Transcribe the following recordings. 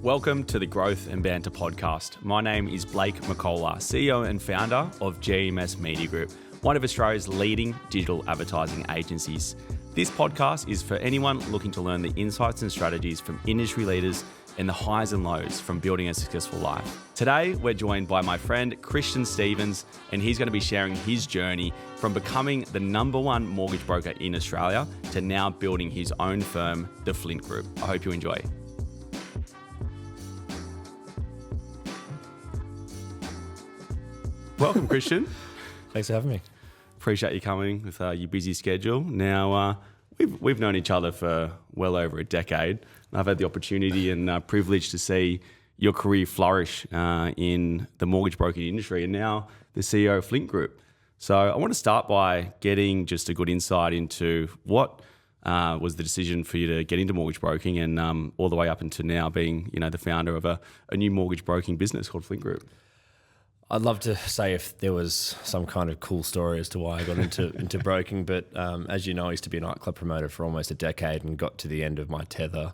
Welcome to the Growth and Banter podcast. My name is Blake McCullough, CEO and founder of GMS Media Group, one of Australia's leading digital advertising agencies. This podcast is for anyone looking to learn the insights and strategies from industry leaders and the highs and lows from building a successful life. Today, we're joined by my friend Christian Stevens, and he's going to be sharing his journey from becoming the #1 mortgage broker in Australia to now building his own firm, the Flint Group. I hope you enjoy. Welcome, Christian. Thanks for having me. Appreciate you coming with your busy schedule. Now, we've known each other for well over a decade. I've had the opportunity and privilege to see your career flourish in the mortgage broking industry and now the CEO of Flint Group. So I want to start by getting just a good insight into what was the decision for you to get into mortgage broking and all the way up until now being, the founder of a new mortgage broking business called Flint Group. I'd love to say if there was some kind of cool story as to why I got into broking, but as you know, I used to be a nightclub promoter for almost a decade and got to the end of my tether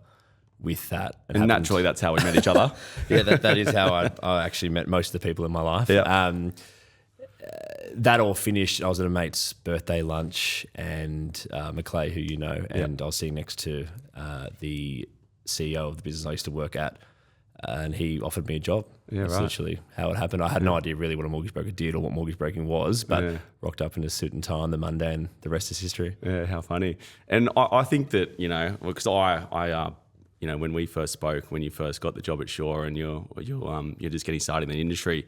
with that. And naturally, that's how we met each other. Yeah, that is how I actually met most of the people in my life. Yeah. That all finished. I was at a mate's birthday lunch and McClay, who you know, and I was sitting next to the CEO of the business I used to work at, and he offered me a job. Yeah, that's literally how it happened. I had no idea really what a mortgage broker did or what mortgage broking was, but rocked up in a suit and tie on the Monday and the rest is history. Yeah, how funny. And I think that, because I when we first spoke, when you first got the job at Shaw and you're just getting started in the industry,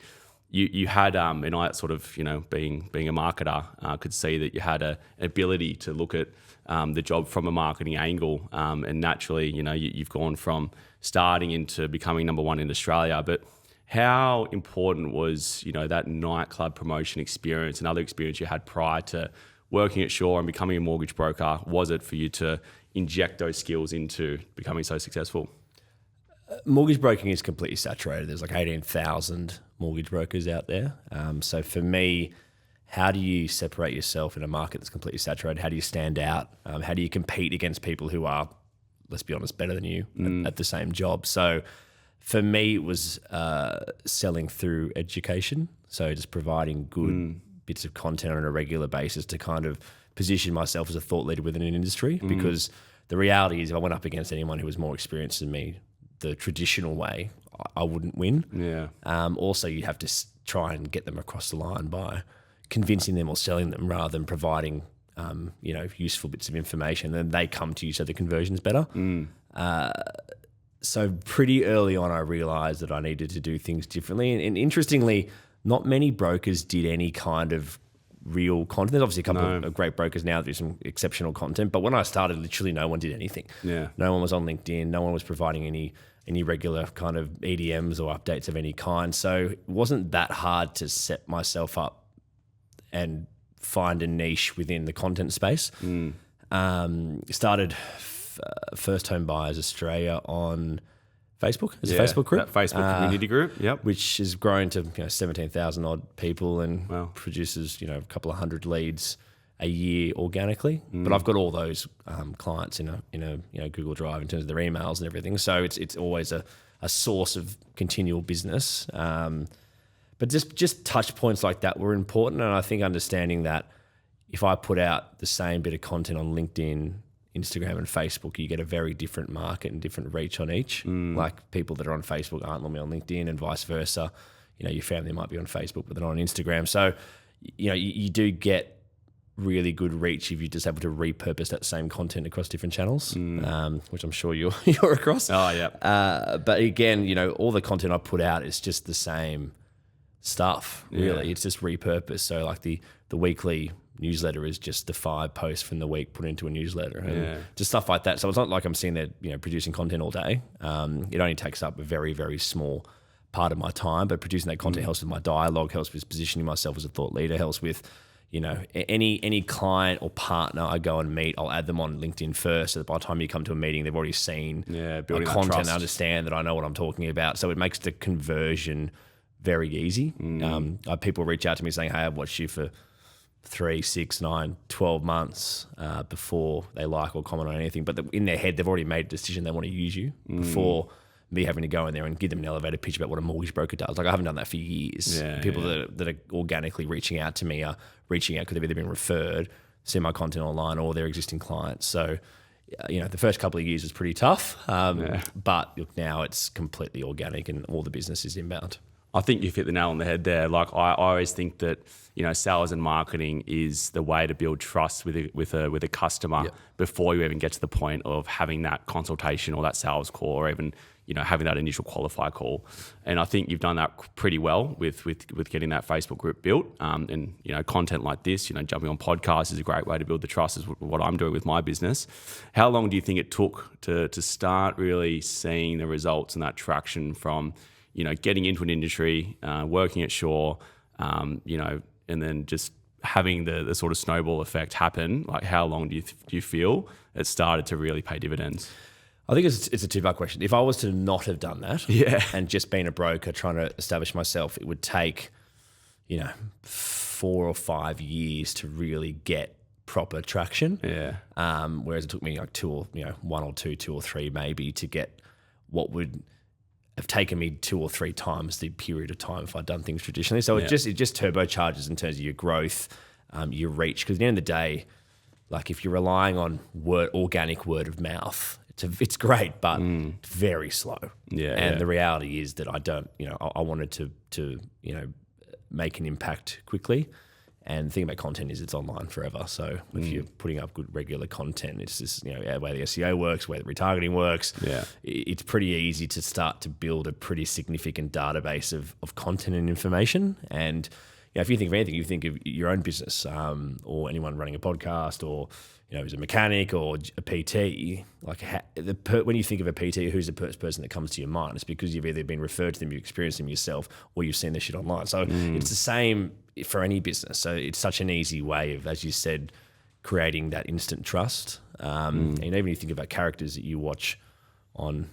you had, and I sort of, being a marketer, could see that you had an ability to look at the job from a marketing angle. And naturally, you've gone from starting into becoming #1 in Australia. But how important was, that nightclub promotion experience and other experience you had prior to working at Shaw and becoming a mortgage broker? Was it for you to inject those skills into becoming so successful? Mortgage broking is completely saturated. There's like 18,000 mortgage brokers out there. So for me, how do you separate yourself in a market that's completely saturated? How do you stand out? How do you compete against people who are, let's be honest, better than you at the same job? So for me, it was selling through education. So just providing good bits of content on a regular basis to kind of position myself as a thought leader within an industry. Because the reality is if I went up against anyone who was more experienced than me, the traditional way, I wouldn't win. Yeah. Also, you have to try and get them across the line by convincing them or selling them rather than providing, useful bits of information. And they come to you so the conversion's better. So pretty early on, I realised that I needed to do things differently. And interestingly, not many brokers did any kind of real content. There's obviously a couple of great brokers now that do some exceptional content. But when I started, literally no one did anything. Yeah. No one was on LinkedIn. No one was providing any regular kind of EDMs or updates of any kind. So it wasn't that hard to set myself up and find a niche within the content space. Started First Home Buyers Australia on Facebook as a Facebook group. That Facebook community group, which has grown to 17,000 odd people and produces a couple of hundred leads a year organically. But I've got all those clients in a Google Drive in terms of their emails and everything. So it's always a source of continual business. But just touch points like that were important, and I think understanding that if I put out the same bit of content on LinkedIn, Instagram and Facebook, you get a very different market and different reach on each. Like people that are on Facebook aren't normally on LinkedIn and vice versa. Your family might be on Facebook, but they're not on Instagram. So, you do get really good reach if you're just able to repurpose that same content across different channels, which I'm sure you're across. Oh, yeah. But again, all the content I put out is just the same stuff, really. Yeah. It's just repurposed. So like the weekly newsletter is just the 5 posts from the week put into a newsletter and just stuff like that. So it's not like I'm sitting there, producing content all day. It only takes up a very, very small part of my time, but producing that content helps with my dialogue, helps with positioning myself as a thought leader, helps with, any client or partner I go and meet, I'll add them on LinkedIn first. So that by the time you come to a meeting, they've already seen building my content trust. and understand that I know what I'm talking about. So it makes the conversion very easy. People reach out to me saying, hey, I've watched you for 3, 6, 9, 12 months before they like or comment on anything. But in their head, they've already made a decision they want to use you before me having to go in there and give them an elevator pitch about what a mortgage broker does. Like I haven't done that for years. People that are organically reaching out to me are reaching out because they've either been referred, see my content online, or their existing clients. So, the first couple of years was pretty tough, but look, now it's completely organic and all the business is inbound. I think you've hit the nail on the head there. Like I always think that sales and marketing is the way to build trust with a customer before you even get to the point of having that consultation or that sales call, or even having that initial qualify call. And I think you've done that pretty well with getting that Facebook group built. And content like this, jumping on podcasts is a great way to build the trust. Is what I'm doing with my business. How long do you think it took to start really seeing the results and that traction from getting into an industry, working at Shaw, and then just having the sort of snowball effect happen? Like how long do you feel it started to really pay dividends? I think it's a two-part question. If I was to not have done that and just been a broker trying to establish myself, it would take, 4 or 5 years to really get proper traction. Whereas it took me like 2 or 3 maybe to get what would have taken me 2 or 3 times the period of time if I'd done things traditionally. So it just turbocharges in terms of your growth, your reach. Because at the end of the day, like if you're relying on organic word of mouth, it's great, but very slow. The reality is that I don't. I wanted to make an impact quickly. And the thing about content is it's online forever. So if you're putting up good regular content, it's just, the way the SEO works, where the retargeting works, it's pretty easy to start to build a pretty significant database of content and information. And if you think of anything, you think of your own business, or anyone running a podcast, or who's a mechanic or a PT. Like when you think of a PT, who's the first person that comes to your mind? It's because you've either been referred to them, you've experienced them yourself, or you've seen their shit online. So it's the same for any business. So it's such an easy way of, as you said, creating that instant trust. And even if you think about characters that you watch on,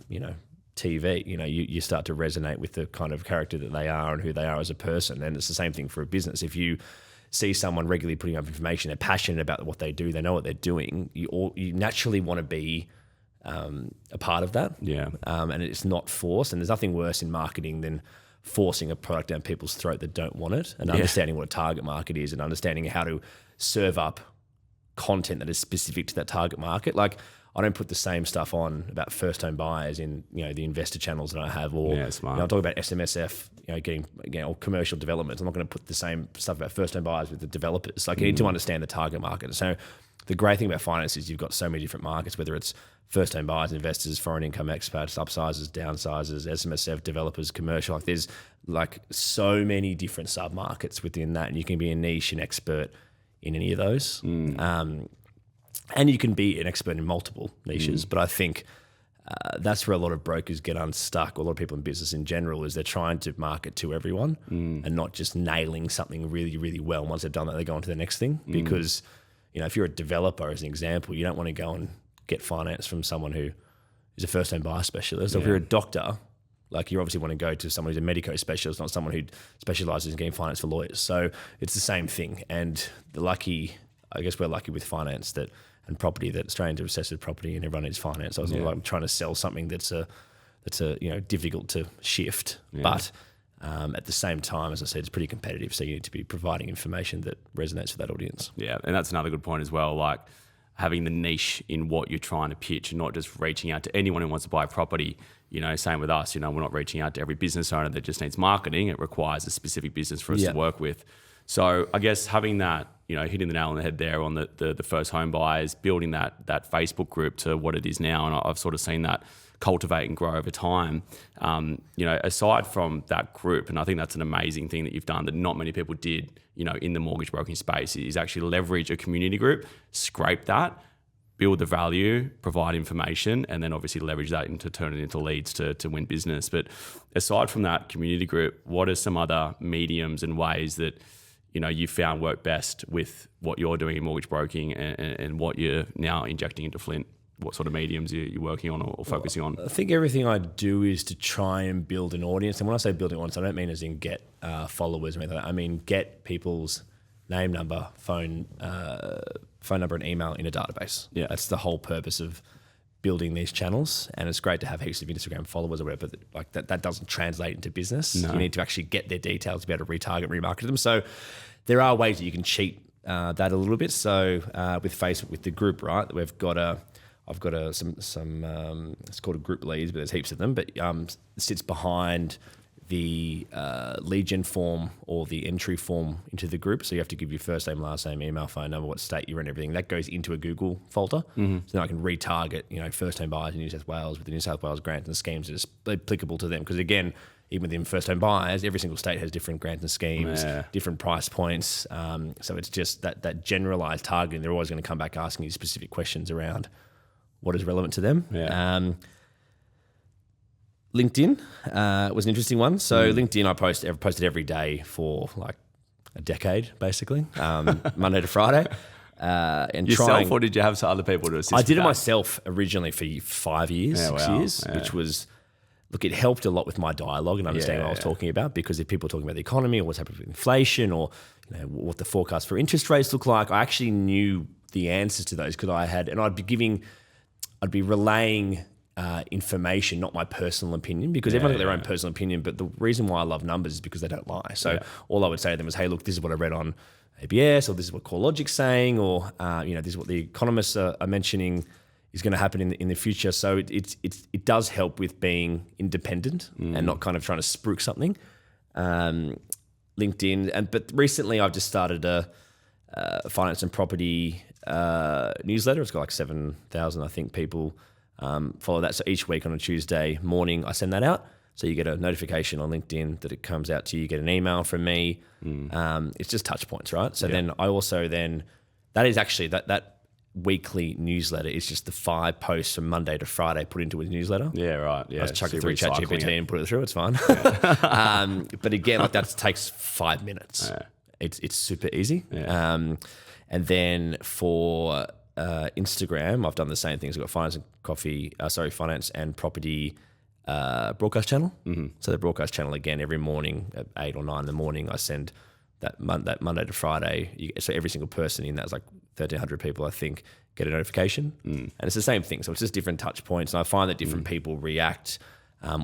TV, you start to resonate with the kind of character that they are and who they are as a person. And it's the same thing for a business. If you see someone regularly putting up information, they're passionate about what they do, they know what they're doing, you naturally want to be a part of that. And it's not forced. And there's nothing worse in marketing than forcing a product down people's throat that don't want it, and understanding what a target market is, and understanding how to serve up content that is specific to that target market. Like I don't put the same stuff on about first home buyers in the investor channels that I have, or I'm talking about SMSF, getting or commercial developments. I'm not going to put the same stuff about first home buyers with the developers. Like you need to understand the target market. So the great thing about finance is you've got so many different markets, whether it's first home buyers, investors, foreign income expats, upsizers, downsizers, SMSF, developers, commercial. Like there's like so many different sub markets within that, and you can be a niche and expert in any of those. And you can be an expert in multiple niches, but I think that's where a lot of brokers get unstuck, or a lot of people in business in general, is they're trying to market to everyone and not just nailing something really, really well. Once they've done that, they go on to the next thing. Because, if you're a developer, as an example, you don't want to go and get finance from someone who is a first-time buyer specialist. Or if you're a doctor, like you obviously want to go to someone who's a medico specialist, not someone who specializes in getting finance for lawyers. So it's the same thing. And we're lucky with finance and property, that Australians are obsessed with property and everyone needs finance. I was like trying to sell something that's difficult to shift, but at the same time, as I said, it's pretty competitive. So you need to be providing information that resonates with that audience. Yeah, and that's another good point as well. Like having the niche in what you're trying to pitch, and not just reaching out to anyone who wants to buy property. Same with us. We're not reaching out to every business owner that just needs marketing. It requires a specific business for us to work with. So I guess having that, hitting the nail on the head there on the first home buyers, building that Facebook group to what it is now, and I've sort of seen that cultivate and grow over time. Aside from that group, and I think that's an amazing thing that you've done that not many people did, in the mortgage broking space, is actually leverage a community group, scrape that, build the value, provide information, and then obviously leverage that into turn it into leads to win business. But aside from that community group, what are some other mediums and ways that you found work best with what you're doing in mortgage broking and what you're now injecting into Flint? What sort of mediums you're working on or focusing on? I think everything I do is to try and build an audience. And when I say building an audience, I don't mean as in get followers or anything like that. I mean get people's name, number, phone number and email in a database. Yeah. That's the whole purpose of building these channels, and it's great to have heaps of Instagram followers or whatever, but like that doesn't translate into business. No. You need to actually get their details to be able to retarget, remarket them. So there are ways that you can cheat that a little bit. So with Facebook, with the group, right, I've got some it's called a group leads, but there's heaps of them, but sits behind the lead gen form or the entry form into the group. So you have to give your first name, last name, email, phone number, what state you're in, everything. That goes into a Google folder. So then I can retarget, first home buyers in New South Wales with the New South Wales grants and schemes that are applicable to them. Because again, even within first home buyers, every single state has different grants and schemes, different price points. So it's just that generalized targeting. They're always going to come back asking you specific questions around what is relevant to them. LinkedIn was an interesting one. So LinkedIn, I posted every day for like a decade, basically, Monday to Friday. And yourself, or did you have some other people to assist? I did it that? myself originally for 5 years, 6 years, which was, look, it helped a lot with my dialogue and understanding what I was talking about, because if people are talking about the economy or what's happening with inflation or what the forecast for interest rates look like, I actually knew the answers to those because I'd be relaying information, not my personal opinion, because everyone's got their own personal opinion. But the reason why I love numbers is because they don't lie. So all I would say to them is, hey, look, this is what I read on ABS, or this is what CoreLogic's saying, or this is what the economists are mentioning is going to happen in the future. So it does help with being independent and not kind of trying to spruik something. LinkedIn, but recently I've just started a finance and property newsletter. It's got like 7,000, I think, people follow that. So each week on a Tuesday morning, I send that out. So you get a notification on LinkedIn that it comes out to you. You get an email from me. It's just touch points, right? So then I also that is actually that weekly newsletter is just the 5 posts from Monday to Friday put into a newsletter. Yeah, right. Yeah. I just chuck it through ChatGPT and put it through. It's fine. But again, like that takes 5 minutes. It's super easy. And then for Instagram, I've done the same things. I've got finance and property broadcast channel. So the broadcast channel, again, every morning at 8 or 9 in the morning, I send that Monday to Friday. So every single person in that's like 1,300 people, I think, get a notification. And it's the same thing. So it's just different touch points. And I find that different people react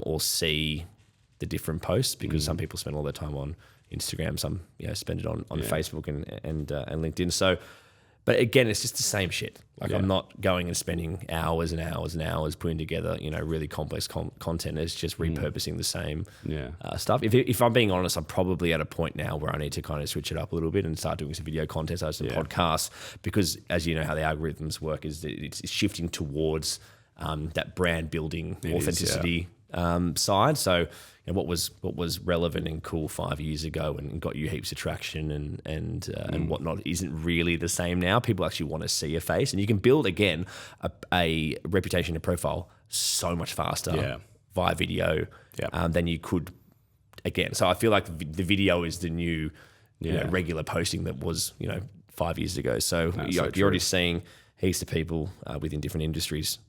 or see the different posts, because some people spend all their time on Instagram, some spend it on Facebook and LinkedIn. So, but again, it's just the same shit. Like I'm not going and spending hours and hours and hours putting together, really complex content. It's just repurposing the same stuff. If I'm being honest, I'm probably at a point now where I need to kind of switch it up a little bit and start doing some video content, some podcasts, because as you know how the algorithms work, is it's shifting towards that brand building authenticity side. So what was relevant and cool 5 years ago and got you heaps of traction and whatnot isn't really the same now. People actually want to see a face, and you can build again a reputation and profile so much faster via video than you could again. So I feel like the video is the new regular posting that was 5 years ago. So you're already seeing heaps of people within different industries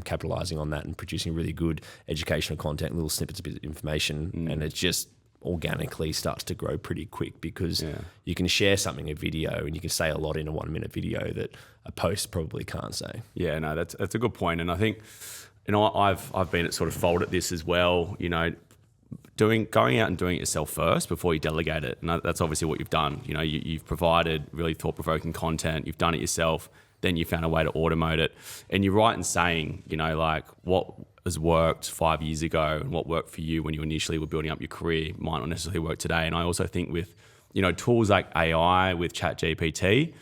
capitalizing on that and producing really good educational content, little snippets of information, and it just organically starts to grow pretty quick, because you can share something, a video, and you can say a lot in a 1 minute video that a post probably can't say. Yeah, no, that's a good point. And I think, I've been at sort of fault at this as well, going out and doing it yourself first before you delegate it. And that's obviously what you've done. You've provided really thought-provoking content, you've done it yourself, then you found a way to automate it. And you're right in saying, like what has worked 5 years ago and what worked for you when you initially were building up your career might not necessarily work today. And I also think with, tools like AI, with ChatGPT,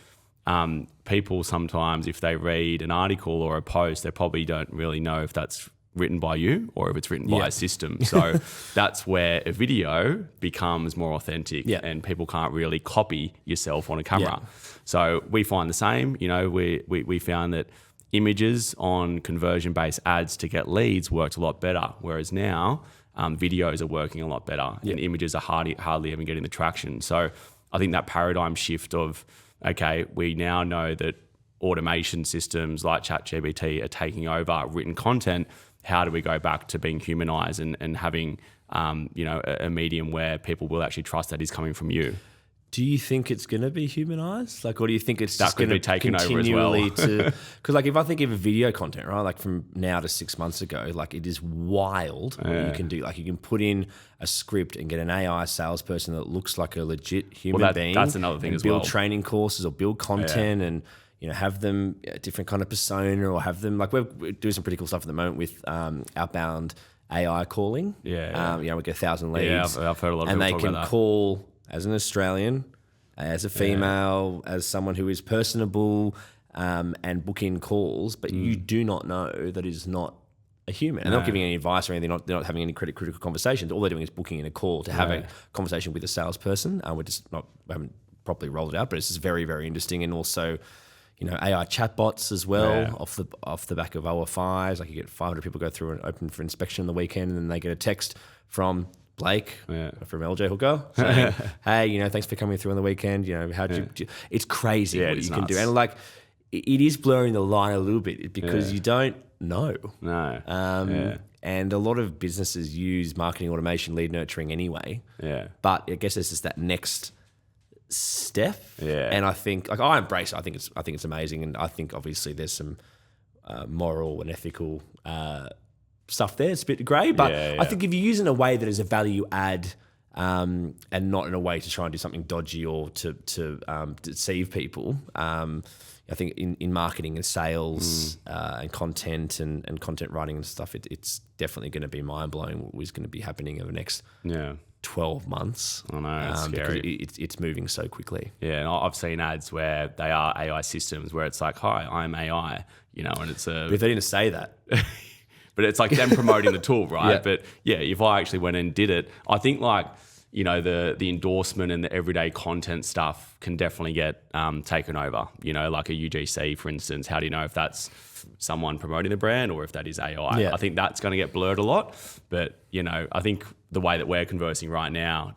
people sometimes, if they read an article or a post, they probably don't really know if that's written by you or if it's written by a system. So that's where a video becomes more authentic and people can't really copy yourself on a camera. So we find the same. We found that images on conversion-based ads to get leads worked a lot better, whereas now videos are working a lot better and images are hardly even getting the traction. So I think that paradigm shift of, okay, we now know that automation systems like ChatGPT are taking over written content. How do we go back to being humanized and having a medium where people will actually trust that is coming from you? Do you think it's going to be humanized? Like, or do you think it's just could going be to taken over as well. continually to? Because, like, if I think of a video content, right, like from now to 6 months ago, like it is wild what you can do. Like, you can put in a script and get an AI salesperson that looks like a legit human being. That's another thing as build well. training courses or build content and have them a different kind of persona, or have them like we're doing some pretty cool stuff at the moment with outbound AI calling. We get 1,000 leads. Yeah, I've heard a lot of and people they talk can about that. call as an Australian, as a female, as someone who is personable, and book in calls, but you do not know that is not a human. And they're not giving any advice or anything. They're not having any critical conversations. All they're doing is booking in a call to have a conversation with a salesperson. We haven't properly rolled it out, but it's just very, very interesting. And also, AI chatbots as well off the back of OFIs. Like, you get 500 people go through and open for inspection on the weekend, and then they get a text from Blake from LJ Hooker saying, "Hey, thanks for coming through on the weekend. How'd you?" It's crazy what you can do, and like it is blurring the line a little bit because you don't know. No. And a lot of businesses use marketing automation, lead nurturing anyway. Yeah. But I guess it's just that next step. Yeah. And I think, like, I embrace it. I think it's amazing, and I think obviously there's some moral and ethical stuff there. It's a bit grey, but I think if you use it in a way that is a value add, and not in a way to try and do something dodgy or to deceive people, I think in marketing and sales and content and content writing and stuff, it's definitely going to be mind blowing what was going to be happening over the next 12 months. I know, it's scary. Because it's moving so quickly. Yeah, and I've seen ads where they are AI systems where it's like, "Hi, I'm AI," and it's a. But if they didn't say that. But it's like them promoting the tool, right? Yeah. But yeah, if I actually went and did it, I think like, the endorsement and the everyday content stuff can definitely get taken over. Like a UGC, for instance. How do you know if that's someone promoting the brand or if that is AI? Yeah. I think that's going to get blurred a lot. But, I think the way that we're conversing right now,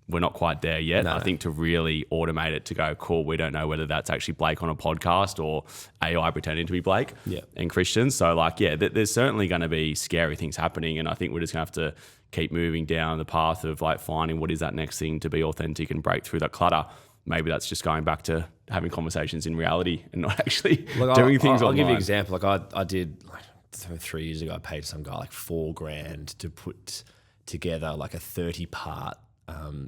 we're not quite there yet. No. I think to really automate it to go, cool, we don't know whether that's actually Blake on a podcast or AI pretending to be Blake and Christian. So like, there's certainly going to be scary things happening. And I think we're just going to have to keep moving down the path of like finding what is that next thing to be authentic and break through that clutter. Maybe that's just going back to having conversations in reality and not actually doing things online. I'll give you an example. Like I did, like 3 years ago, I paid some guy like $4,000 to put together like a 30-part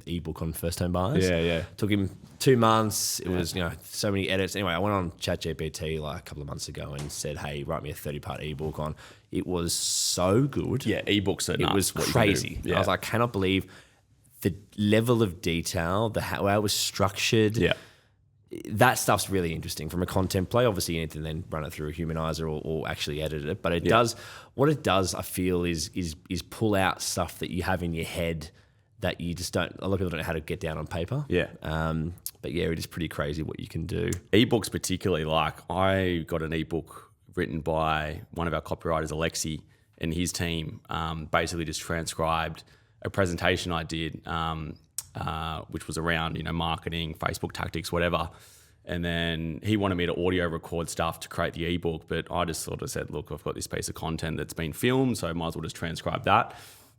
ebook on first home buyers. Yeah. Took him 2 months. It was, so many edits. Anyway, I went on ChatGPT like a couple of months ago and said, "Hey, write me a 30-part ebook on." It was so good. Yeah, ebooks are nuts. It was crazy. Yeah. I was like, I cannot believe the level of detail, how it was structured. Yeah. That stuff's really interesting from a content play. Obviously, you need to then run it through a humanizer or actually edit it. But it does, what it does, I feel, is pull out stuff that you have in your head that you just don't, a lot of people don't know how to get down on paper. Yeah. But yeah, it is pretty crazy what you can do. Ebooks particularly, like I got an ebook written by one of our copywriters, Alexi, and his team basically just transcribed a presentation I did, which was around, marketing, Facebook tactics, whatever. And then he wanted me to audio record stuff to create the ebook, but I just sort of said, look, I've got this piece of content that's been filmed, so I might as well just transcribe that.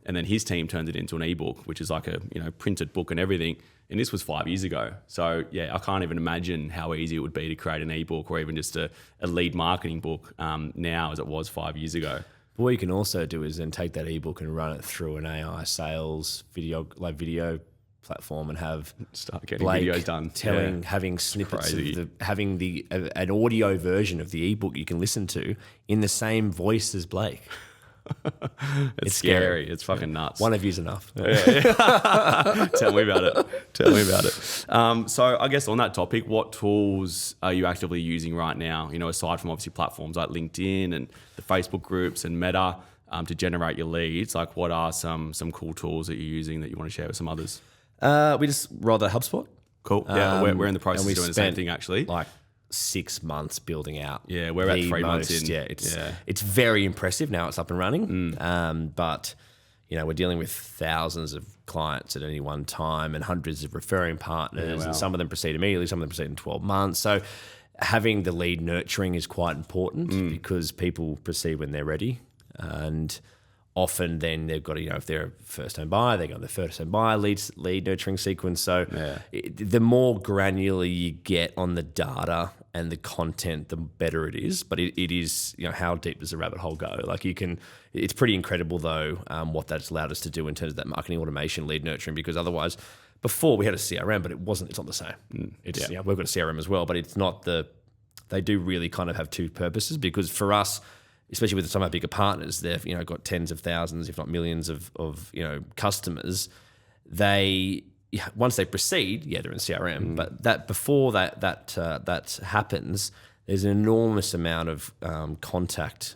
And then his team turned it into an ebook, which is like a printed book and everything. And this was 5 years ago. So yeah, I can't even imagine how easy it would be to create an ebook or even just a lead marketing book now as it was 5 years ago. But what you can also do is then take that ebook and run it through an AI sales video platform and have start getting Blake videos done, having snippets of an audio version of the ebook you can listen to in the same voice as Blake. It's scary. It's fucking nuts. One of you's enough. Tell me about it. So I guess on that topic, what tools are you actively using right now? Aside from obviously platforms like LinkedIn and the Facebook groups and Meta to generate your leads, like what are some cool tools that you're using that you want to share with some others? We just rolled out HubSpot. Cool. Yeah, we're in the process of doing the same thing actually. Like 6 months building out. Yeah, we're about 3 months in. Yeah, it's very impressive now. It's up and running. But we're dealing with thousands of clients at any one time and hundreds of referring partners, and some of them proceed immediately, some of them proceed in 12 months. So having the lead nurturing is quite important because people proceed when they're ready. And often then they've got to, if they're a first-home buyer, they go on the first-home buyer lead nurturing sequence. So the more granular you get on the data and the content, the better it is. But it is, how deep does the rabbit hole go? Like it's pretty incredible though, what that's allowed us to do in terms of that marketing automation, lead nurturing, because otherwise before we had a CRM, but it's not the same. It's, we've got a CRM as well, but it's not they do really kind of have two purposes, because for us, especially with some of our bigger partners, they've got tens of thousands, if not millions of customers. Once they proceed, they're in CRM. But that before that happens, there's an enormous amount of contact,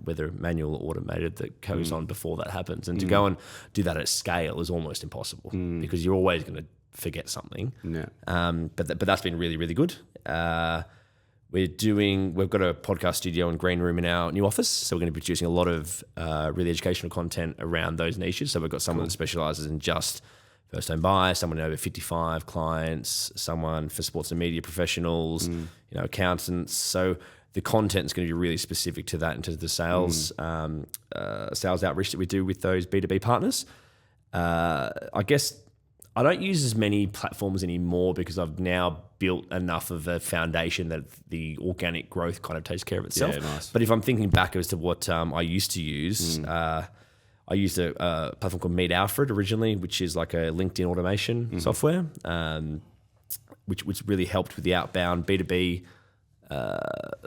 whether manual or automated, that goes on before that happens. And to go and do that at scale is almost impossible, because you're always going to forget something. But that's been really, really good. We've got a podcast studio and green room in our new office, so we're going to be producing a lot of really educational content around those niches. So we've got someone that specialises in just first-home buyer, someone over 55 clients, someone for sports and media professionals, accountants. So the content is going to be really specific to that in terms of the sales outreach that we do with those B2B partners. I guess I don't use as many platforms anymore because I've now built enough of a foundation that the organic growth kind of takes care of itself. Yeah, nice. But if I'm thinking back as to what I used to use, I used a platform called Meet Alfred originally, which is like a LinkedIn automation software, which really helped with the outbound B2B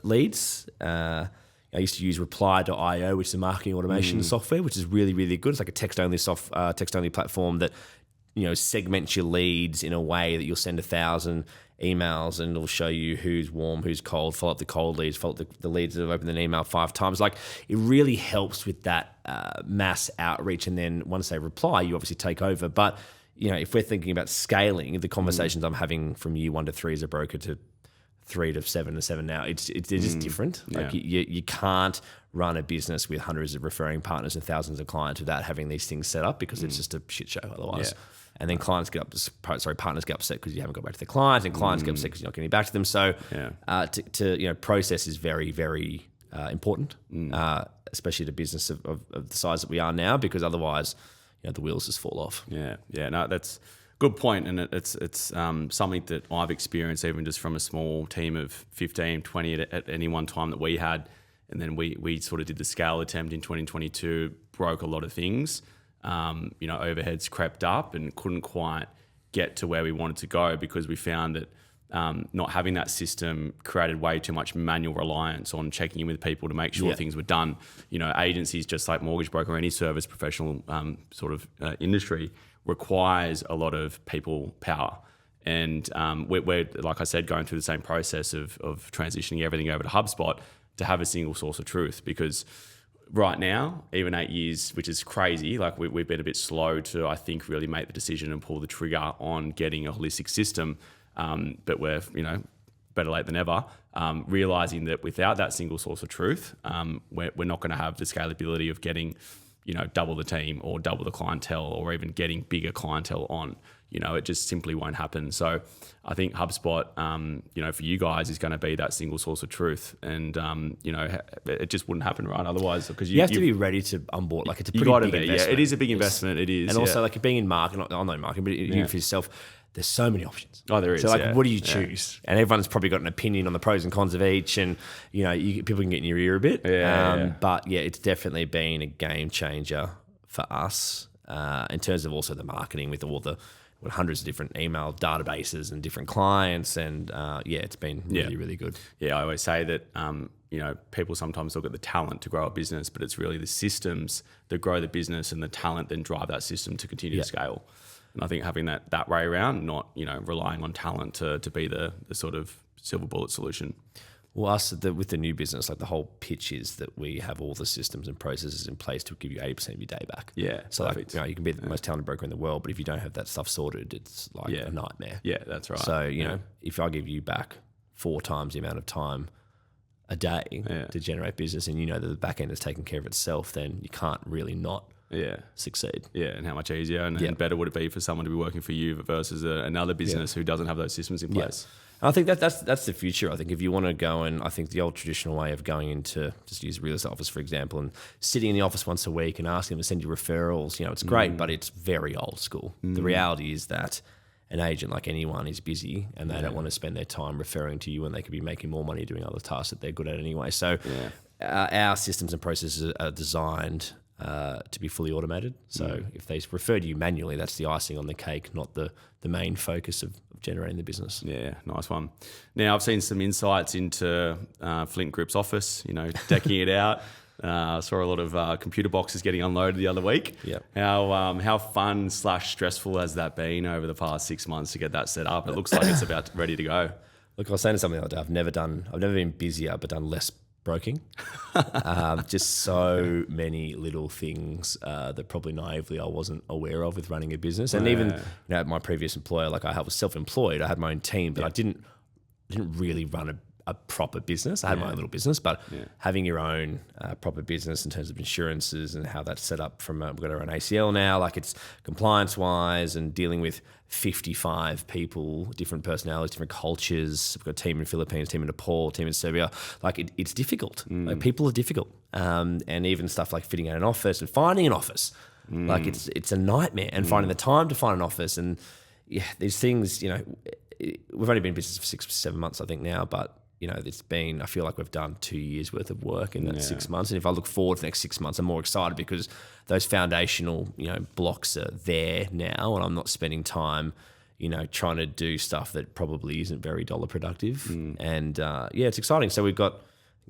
leads. I used to use Reply.io, which is a marketing automation software, which is really, really good. It's like a text-only platform that segments your leads in a way that you'll send 1,000 emails and it'll show you who's warm, who's cold, follow up the cold leads, follow up the leads that have opened an email 5 times. Like, it really helps with that mass outreach. And then once they reply, you obviously take over. But, if we're thinking about scaling, the conversations I'm having from year 1 to 3 as a broker to 3 to 7 to 7 now, it's just different. Like you can't run a business with hundreds of referring partners and thousands of clients without having these things set up, because it's just a shit show otherwise. And then partners get upset because you haven't got back to the client, and clients get upset because you're not getting back to them. So process is very, very important, especially to business of the size that we are now, because otherwise, the wheels just fall off. No, that's good point. And it's something that I've experienced even just from a small team of 15, 20 at any one time that we had. And then we sort of did the scale attempt in 2022, broke a lot of things. Overheads crept up and couldn't quite get to where we wanted to go, because we found that not having that system created way too much manual reliance on checking in with people to make sure things were done. Agencies, just like mortgage broker or any service professional industry, requires a lot of people power. And we're, like I said, going through the same process of transitioning everything over to HubSpot to have a single source of truth, because right now, even 8 years, which is crazy, like we've been a bit slow to, I think, really make the decision and pull the trigger on getting a holistic system. But we're, better late than ever, realizing that without that single source of truth, we're not going to have the scalability of getting, double the team or double the clientele, or even getting bigger clientele on. It just simply won't happen. So I think HubSpot, for you guys, is going to be that single source of truth. And, it just wouldn't happen, right? Otherwise, because you have to be ready to onboard. Like, it's a pretty big investment. Yeah, it is a big investment. It is. And also, like, being in marketing, not online marketing, but you for yourself, there's so many options. Oh, there is. So, like, what do you choose? And everyone's probably got an opinion on the pros and cons of each, and people can get in your ear a bit. But it's definitely been a game changer for us in terms of also the marketing with all the hundreds of different email databases and different clients, and it's been really, really good. Yeah, I always say that people sometimes look at the talent to grow a business, but it's really the systems that grow the business, and the talent then drive that system to continue to scale. And I think having that way around, not relying on talent to be the sort of silver bullet solution. Well, with the new business, like, the whole pitch is that we have all the systems and processes in place to give you 80% of your day back. Yeah. So you can be the most talented broker in the world, but if you don't have that stuff sorted, it's like a nightmare. Yeah, that's right. So, if I give you back 4 times the amount of time a day to generate business, and that the back end is taking care of itself, then you can't really not succeed. Yeah, and how much easier and better would it be for someone to be working for you versus another business who doesn't have those systems in place? I think that's the future. I think if you want to go and I think the old traditional way of going into, just use a real estate office, for example, and sitting in the office once a week and asking them to send you referrals, it's great, but it's very old school. The reality is that an agent, like anyone, is busy and they don't want to spend their time referring to you when they could be making more money doing other tasks that they're good at anyway. So our systems and processes are designed to be fully automated. So if they refer to you manually, that's the icing on the cake, not the main focus of generating the business. Yeah, nice one. Now, I've seen some insights into Flint Group's office, decking it out. Saw a lot of computer boxes getting unloaded the other week. Yep. How fun / stressful has that been over the past 6 months to get that set up? It looks like it's about ready to go. Look, I was saying something the other day. I've never been busier, but done less broking. Just so many little things that probably naively I wasn't aware of with running a business. And even at my previous employer, like I was self-employed, I had my own team, but I didn't really run a proper business. I had my own little business, but having your own proper business in terms of insurances and how that's set up from, we've got our own ACL now, like it's compliance wise and dealing with 55 people, different personalities, different cultures. We've got a team in the Philippines, team in Nepal, team in Serbia. Like it's difficult. Like people are difficult. And even stuff like fitting out an office and finding an office, like it's a nightmare, and finding the time to find an office. And these things, we've only been in business for 6 or 7 months, I think now, but I feel like we've done 2 years worth of work in that 6 months. And if I look forward to the next 6 months, I'm more excited because those foundational, blocks are there now, and I'm not spending time, trying to do stuff that probably isn't very dollar productive. And it's exciting. So we've got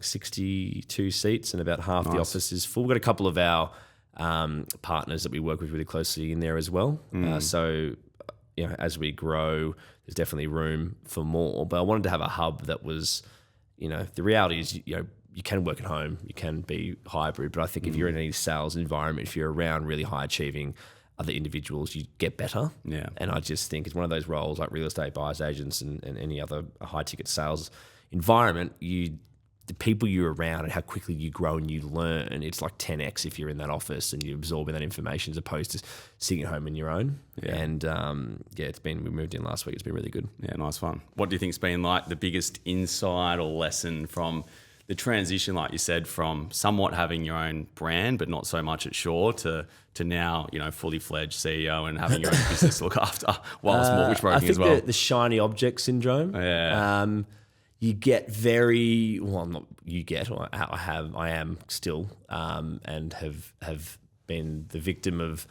62 seats and about half the office is full. We've got a couple of our partners that we work with really closely in there as well. So as we grow, there's definitely room for more. But I wanted to have a hub that was, the reality is, you can work at home, you can be hybrid. But I think if you're in any sales environment, if you're around really high achieving other individuals, you get better. Yeah. And I just think it's one of those roles like real estate buyers agents and any other high ticket sales environment, the people you're around and how quickly you grow and you learn, it's like 10x if you're in that office and you're absorbing that information as opposed to sitting at home on your own. Yeah. And we moved in last week. It's been really good. Yeah, nice fun. What do you think's been like the biggest insight or lesson from the transition, like you said, from somewhat having your own brand but not so much at Shaw to now, fully fledged CEO and having your own business to look after whilst mortgage broking as well? I think the shiny object syndrome. Yeah. You get I am still, and have been the victim of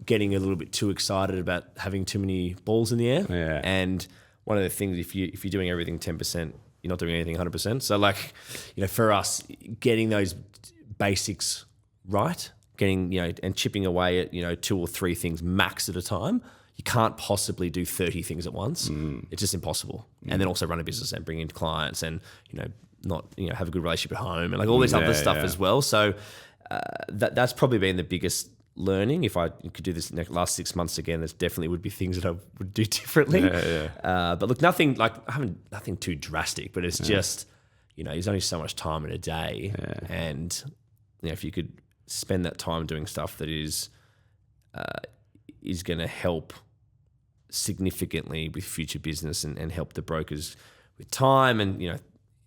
getting a little bit too excited about having too many balls in the air. Yeah. And one of the things, if you're doing everything 10%, you're not doing anything 100%. So for us, getting those basics right, getting, and chipping away at, 2 or 3 things max at a time. You can't possibly do 30 things at once. It's just impossible. And then also run a business and bring in clients and, not, have a good relationship at home and all this other stuff as well. So that's probably been the biggest learning. If I could do this last 6 months again, there's definitely would be things that I would do differently. But look, nothing too drastic, but it's just, there's only so much time in a day. Yeah. And, if you could spend that time doing stuff that is going to help significantly with future business and help the brokers with time. And,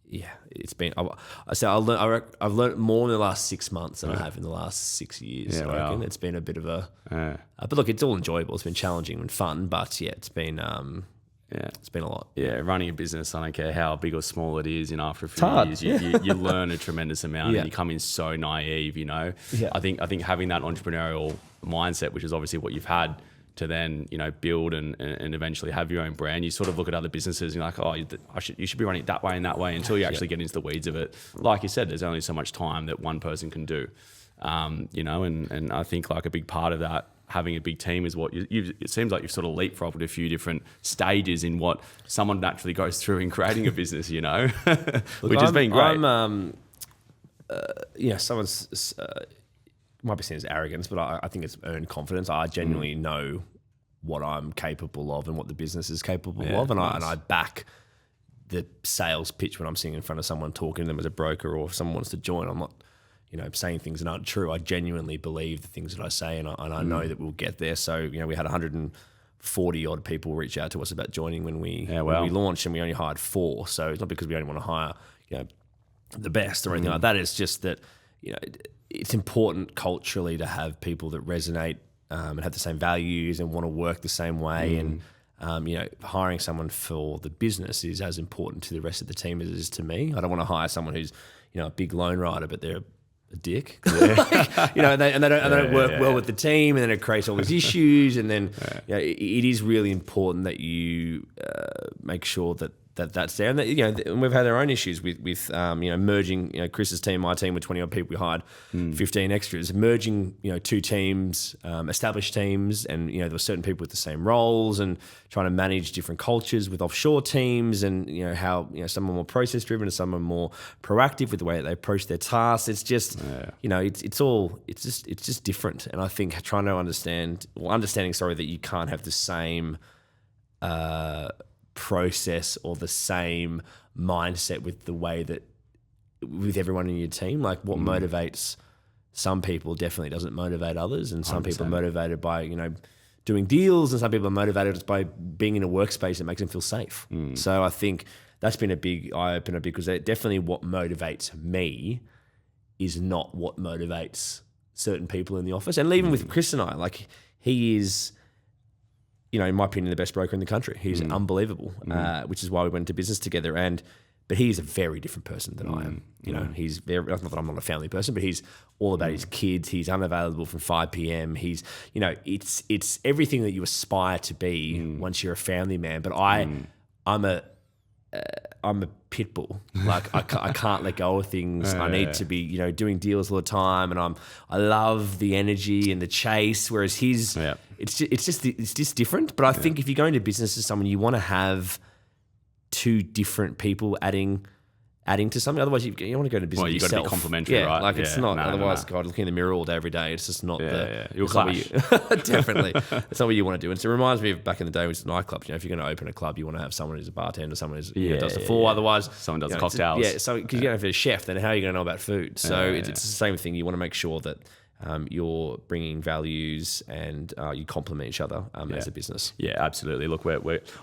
it's been, I've learned more in the last 6 months than I have in the last 6 years. I reckon it's been a bit of but look, it's all enjoyable. It's been challenging and fun, but it's been it's been a lot. Yeah, running a business, I don't care how big or small it is, after a few years, you learn a tremendous amount and you come in so naive, Yeah. I think having that entrepreneurial mindset, which is obviously what you've had, to then, build and eventually have your own brand, you sort of look at other businesses and you're like, oh, you should be running it that way and that way until you actually get into the weeds of it. Like you said, there's only so much time that one person can do, and I think a big part of that, having a big team is what it seems like you've sort of leapfrogged a few different stages in what someone naturally goes through in creating a business, which has been great. Someone's might be seen as arrogance, but I think it's earned confidence. I genuinely know what I'm capable of and what the business is capable of, and I back the sales pitch when I'm sitting in front of someone talking to them as a broker, or if someone wants to join. I'm not saying things that aren't true. I genuinely believe the things that I say, and I know that we'll get there. So, we had 140 odd people reach out to us about joining when we launched, and we only hired 4. So it's not because we only want to hire, the best or anything like that. It's just that, it's important culturally to have people that resonate and have the same values and want to work the same way. And, hiring someone for the business is as important to the rest of the team as it is to me. I don't want to hire someone who's, a big lone rider, but they're a dick. Like, and they don't work well with the team, and then it creates all these issues. And then it is really important that you make sure that's there. And that, and we've had our own issues with merging, Chris's team, my team, with 20 odd people. We hired 15 extras, merging, 2 teams, established teams, and, there were certain people with the same roles, and trying to manage different cultures with offshore teams, and, how, some are more process driven and some are more proactive with the way that they approach their tasks. It's just, it's just different. And I think trying to understanding that you can't have the same, process or the same mindset with everyone in your team. Like, what motivates some people definitely doesn't motivate others, and some 100%. People are motivated by doing deals, and some people are motivated by being in a workspace that makes them feel safe. So I think that's been a big eye opener, because definitely what motivates me is not what motivates certain people in the office. And even with Chris and I, like, he is, in my opinion, the best broker in the country. He's unbelievable, which is why we went into business together. But he's a very different person than I am. He's very, not that I'm not a family person, but he's all about his kids. He's unavailable from 5 p.m. He's, it's everything that you aspire to be once you're a family man. But I'm a pit bull. Like, I can't let go of things. I need to be, doing deals all the time, and I love the energy and the chase. Whereas his, it's just different. But I think if you're going to business with someone, you want to have 2 different people adding to something. Otherwise, you want to go to business. Well, you've got to be complimentary, right? Like, it's not. Otherwise, God, looking in the mirror all day, every day, it's just not You'll clash. Definitely, it's not what you want to do. And so it reminds me of back in the day with nightclubs. If you're going to open a club, you want to have someone who's a bartender, someone who's does the floor. Otherwise, someone does the cocktails. So because you don't have a chef, then how are you going to know about food? So it's the same thing. You want to make sure that you're bringing values and you complement each other as a business. Yeah, absolutely. Look,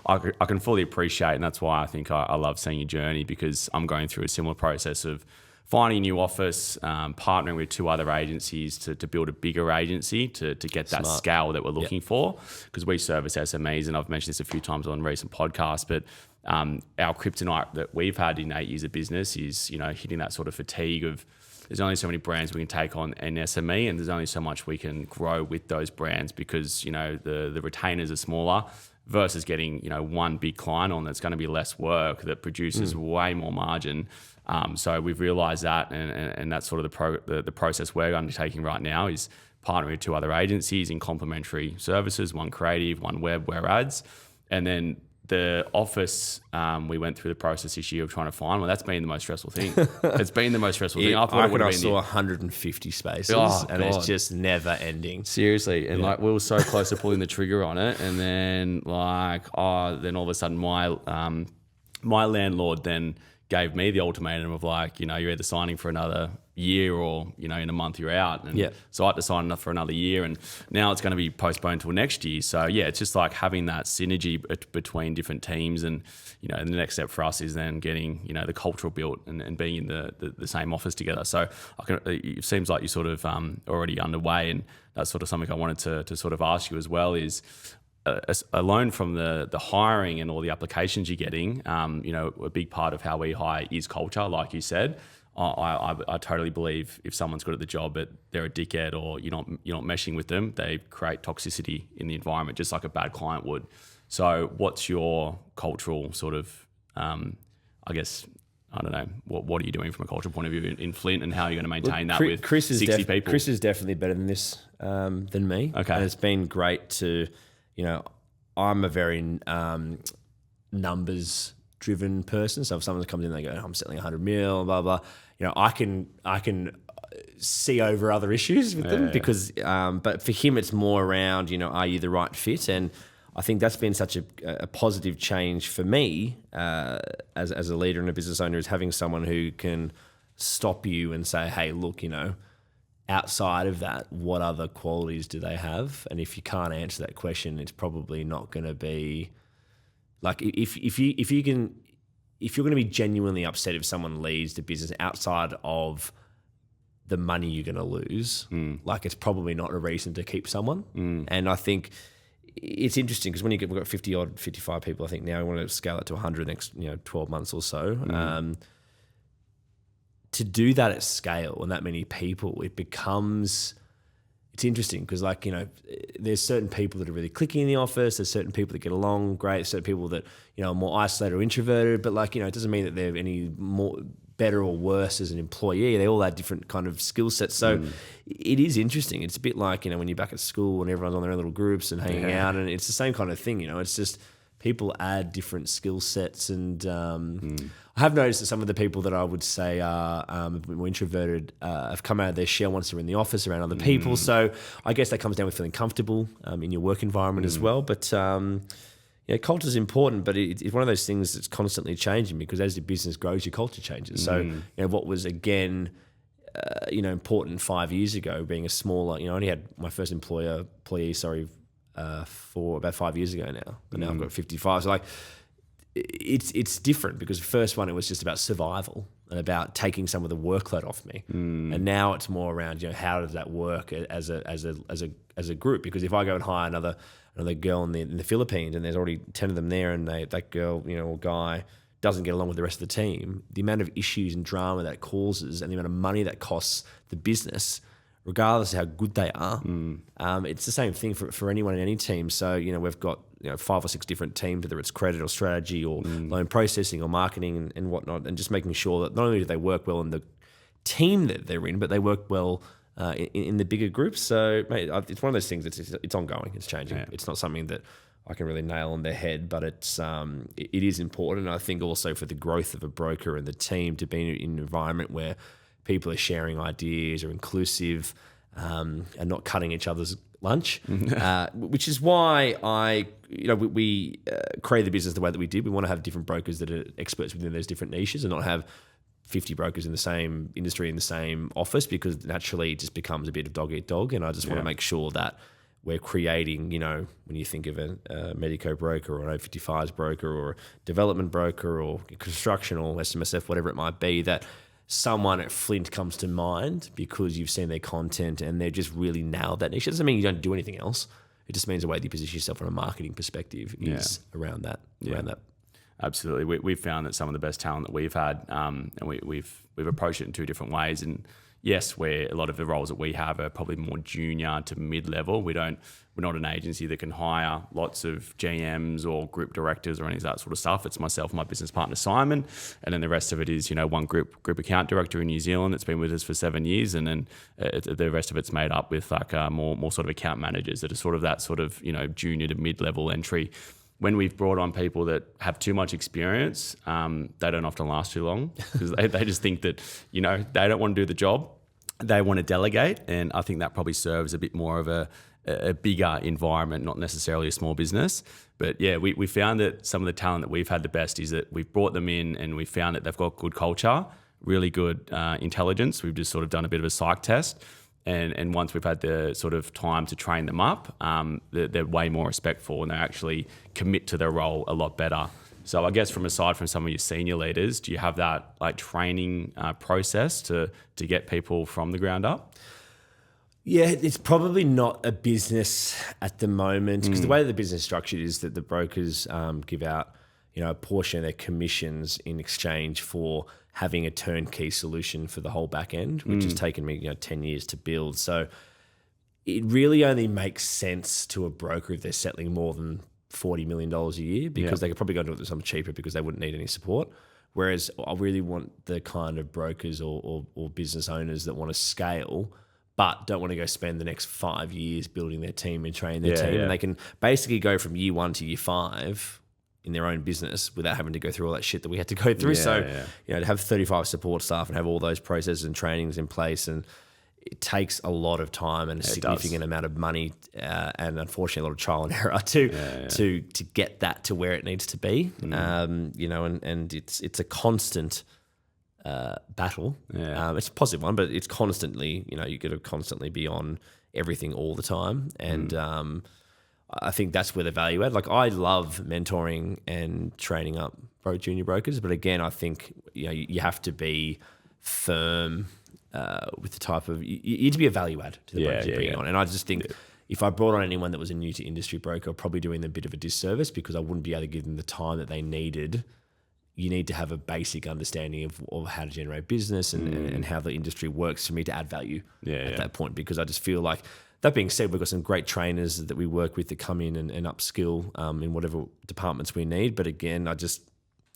I can fully appreciate, and that's why I think I love seeing your journey, because I'm going through a similar process of finding a new office, partnering with 2 other agencies to build a bigger agency to get that scale that we're looking for, because we service SMEs, and I've mentioned this a few times on recent podcasts, but our kryptonite that we've had in 8 years of business is, hitting that sort of fatigue of, there's only so many brands we can take on an SME, and there's only so much we can grow with those brands, because, the retainers are smaller versus getting, one big client on that's going to be less work that produces way more margin. So we've realized that, and that's sort of the process we're undertaking right now is partnering with 2 other agencies in complementary services, one creative, one web, where ads, and then the office, we went through the process this year of trying to find one. That's been the most stressful thing. It's been the most stressful thing. I saw 150 spaces, and it's just never ending. Seriously. And we were so close to pulling the trigger on it. And then then all of a sudden my landlord then gave me the ultimatum of you're either signing for another year or, in a month you're out. And so I had to sign up for another year, and now it's going to be postponed till next year. So it's just like having that synergy between different teams, and, the next step for us is then getting, the cultural built and being in the same office together. So it seems like you're sort of already underway, and that's sort of something I wanted to sort of ask you as well is, alone from the hiring and all the applications you're getting, a big part of how we hire is culture, like you said. I totally believe if someone's good at the job but they're a dickhead, or you're not meshing with them, they create toxicity in the environment, just like a bad client would. So what's your cultural sort of, I guess, I don't know, what are you doing from a cultural point of view in Flint, and how are you going to maintain that with 60 people? Chris is definitely better than this than me. Okay. And it's been great to, I'm a very numbers driven person. So if someone comes in, they go, I'm selling 100 mil, blah, blah. I can see over other issues with them because, but for him, it's more around, are you the right fit? And I think that's been such a positive change for me as a leader and a business owner, is having someone who can stop you and say, hey, look, outside of that, what other qualities do they have? And if you can't answer that question, it's probably not going to be like if you're going to be genuinely upset if someone leaves the business outside of the money you're going to lose, like it's probably not a reason to keep someone. And I think it's interesting because we've got 55 people, I think now we want to scale it to 100 next 12 months or so. To do that at scale and that many people, it's interesting because there's certain people that are really clicky in the office. There's certain people that get along great. There's certain people that, are more isolated or introverted, but it doesn't mean that they're any more better or worse as an employee. They all have different kind of skill sets. So it is interesting. It's a bit like, when you're back at school and everyone's on their own little groups and hanging out, and it's the same kind of thing, it's just people add different skill sets. And I have noticed that some of the people that I would say are more introverted have come out of their shell once they're in the office around other people. So I guess that comes down with feeling comfortable in your work environment as well. But culture is important, but it's one of those things that's constantly changing because as your business grows, your culture changes. So what was again important 5 years ago, being a smaller, I only had my first employee, for about 5 years ago now, but now I've got 55. So it's different because the first one, it was just about survival and about taking some of the workload off me. And now it's more around, how does that work as a group? Because if I go and hire another girl in the Philippines and there's already 10 of them there and that girl, or guy doesn't get along with the rest of the team, the amount of issues and drama that causes and the amount of money that costs the business, regardless of how good they are, it's the same thing for anyone in any team. So, we've got 5 or 6 different teams, whether it's credit or strategy or loan processing or marketing and whatnot, and just making sure that not only do they work well in the team that they're in, but they work well in the bigger groups. So, mate, it's one of those things that's it's ongoing, it's changing. Yeah. It's not something that I can really nail on their head, but it is important. And I think also for the growth of a broker and the team to be in an environment where people are sharing ideas, are inclusive, and not cutting each other's lunch, which is why we created the business the way that we did. We want to have different brokers that are experts within those different niches and not have 50 brokers in the same industry in the same office, because naturally it just becomes a bit of dog eat dog. And I just want to make sure that we're creating, when you think of a Medico broker or an O55s broker or a development broker or construction or SMSF, whatever it might be, that someone at Flint comes to mind because you've seen their content and they're just really nailed that niche. It doesn't mean you don't do anything else. It just means the way that you position yourself from a marketing perspective is around that. Absolutely. We've found that some of the best talent that we've had, and we've approached it in 2 different ways. And yes, where a lot of the roles that we have are probably more junior to mid-level. We're not an agency that can hire lots of GMs or group directors or any of that sort of stuff. It's myself and my business partner, Simon. And then the rest of it is, one group account director in New Zealand that's been with us for 7 years. And then the rest of it's made up with more sort of account managers that are sort of that sort of, junior to mid-level entry. When we've brought on people that have too much experience, they don't often last too long because they just think that, they don't want to do the job. They want to delegate. And I think that probably serves a bit more of a bigger environment, not necessarily a small business. But yeah, we found that some of the talent that we've had the best is that we've brought them in and we found that they've got good culture, really good intelligence. We've just sort of done a bit of a psych test. And once we've had the sort of time to train them up, they're way more respectful and they actually commit to their role a lot better. So I guess aside from some of your senior leaders, do you have that training process to get people from the ground up? Yeah, it's probably not a business at the moment because the way that the business is structured is that the brokers give out, a portion of their commissions in exchange for having a turnkey solution for the whole back end, which has taken me 10 years to build. So it really only makes sense to a broker if they're settling more than $40 million a year because they could probably go and do it with something cheaper because they wouldn't need any support. Whereas I really want the kind of brokers or business owners that want to scale but don't want to go spend the next 5 years building their team and training their team. And they can basically go from year 1 to year 5 in their own business without having to go through all that shit that we had to go through. To have 35 support staff and have all those processes and trainings in place, and it takes a lot of time and a significant amount of money and unfortunately a lot of trial and error to get that to where it needs to be. And it's a constant battle. Yeah. It's a positive one, but it's constantly, you got to constantly be on everything all the time. And I think that's where the value add. Like, I love mentoring and training up junior brokers, but again, I think you have to be firm with the type of you need to be a value add to the brokers you're bringing on. And I just think if I brought on anyone that was a new to industry broker, I'm probably doing them a bit of a disservice because I wouldn't be able to give them the time that they needed. You need to have a basic understanding of how to generate business and how the industry works for me to add value at that point. Because I just feel like, that being said, we've got some great trainers that we work with that come in and upskill in whatever departments we need. But again, I just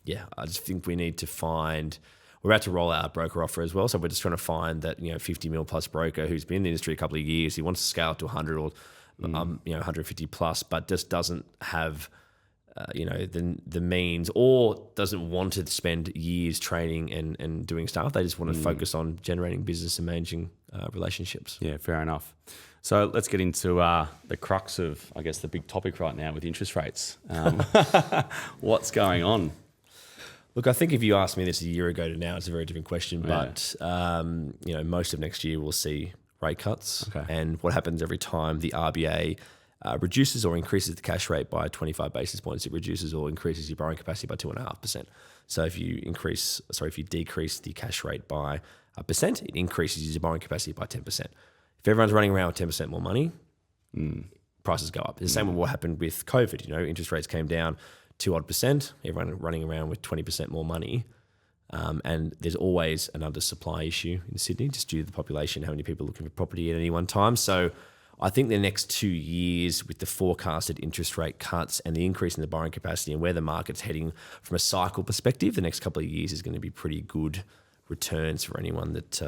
think we need to find. We're about to roll out a broker offer as well, so we're just trying to find that 50 mil plus broker who's been in the industry a couple of years. He wants to scale to 100 or 150 plus, but just doesn't have the means or doesn't want to spend years training and doing stuff. They just want to focus on generating business and managing relationships. Yeah, fair enough. So let's get into the crux of, I guess, the big topic right now with interest rates. What's going on? Look, I think if you asked me this a year ago to now, it's a very different question. But most of next year we'll see rate cuts. Okay. And what happens every time the RBA reduces or increases the cash rate by 25 basis points, it reduces or increases your borrowing capacity by 2.5%. So if you decrease the cash rate by 1%, it increases your borrowing capacity by 10%. If everyone's running around with 10% more money, prices go up. It's the same with what happened with COVID. Interest rates came down 2%. Everyone running around with 20% more money. And there's always an undersupply issue in Sydney, just due to the population, how many people are looking for property at any one time. So I think the next 2 years, with the forecasted interest rate cuts and the increase in the borrowing capacity and where the market's heading from a cycle perspective, the next couple of years is going to be pretty good returns for anyone that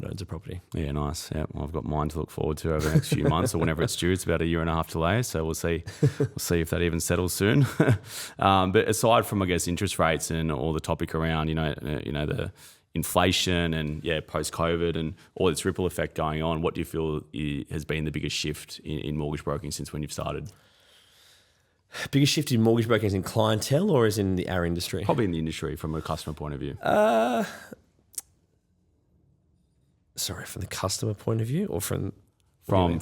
owns a property. Yeah, nice. Yeah, well, I've got mine to look forward to over the next few months or whenever it's due. It's about a year and a half delay, so we'll see. We'll see if that even settles soon. But aside from, I guess, interest rates and all the topic around, the inflation and post-COVID and all its ripple effect going on, what do you feel has been the biggest shift in mortgage broking since when you've started? Biggest shift in mortgage broking is in clientele or is in our industry? Probably in the industry from a customer point of view. From the customer point of view or from someone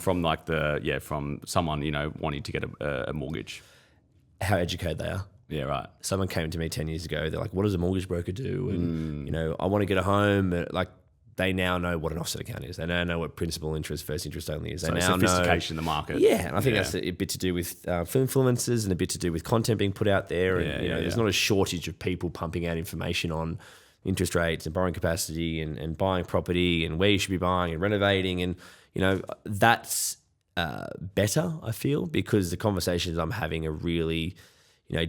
wanting to get a mortgage? How educated they are. Yeah, right. Someone came to me 10 years ago. They're like, "What does a mortgage broker do?" And I want to get a home. Like, they now know what an offset account is. They now know what principal interest, first interest only is. They now sophistication in the market. Yeah, and I think that's a bit to do with influencers and a bit to do with content being put out there. And there's not a shortage of people pumping out information on interest rates and borrowing capacity and buying property and where you should be buying and renovating. And, that's better, I feel, because the conversations I'm having are really,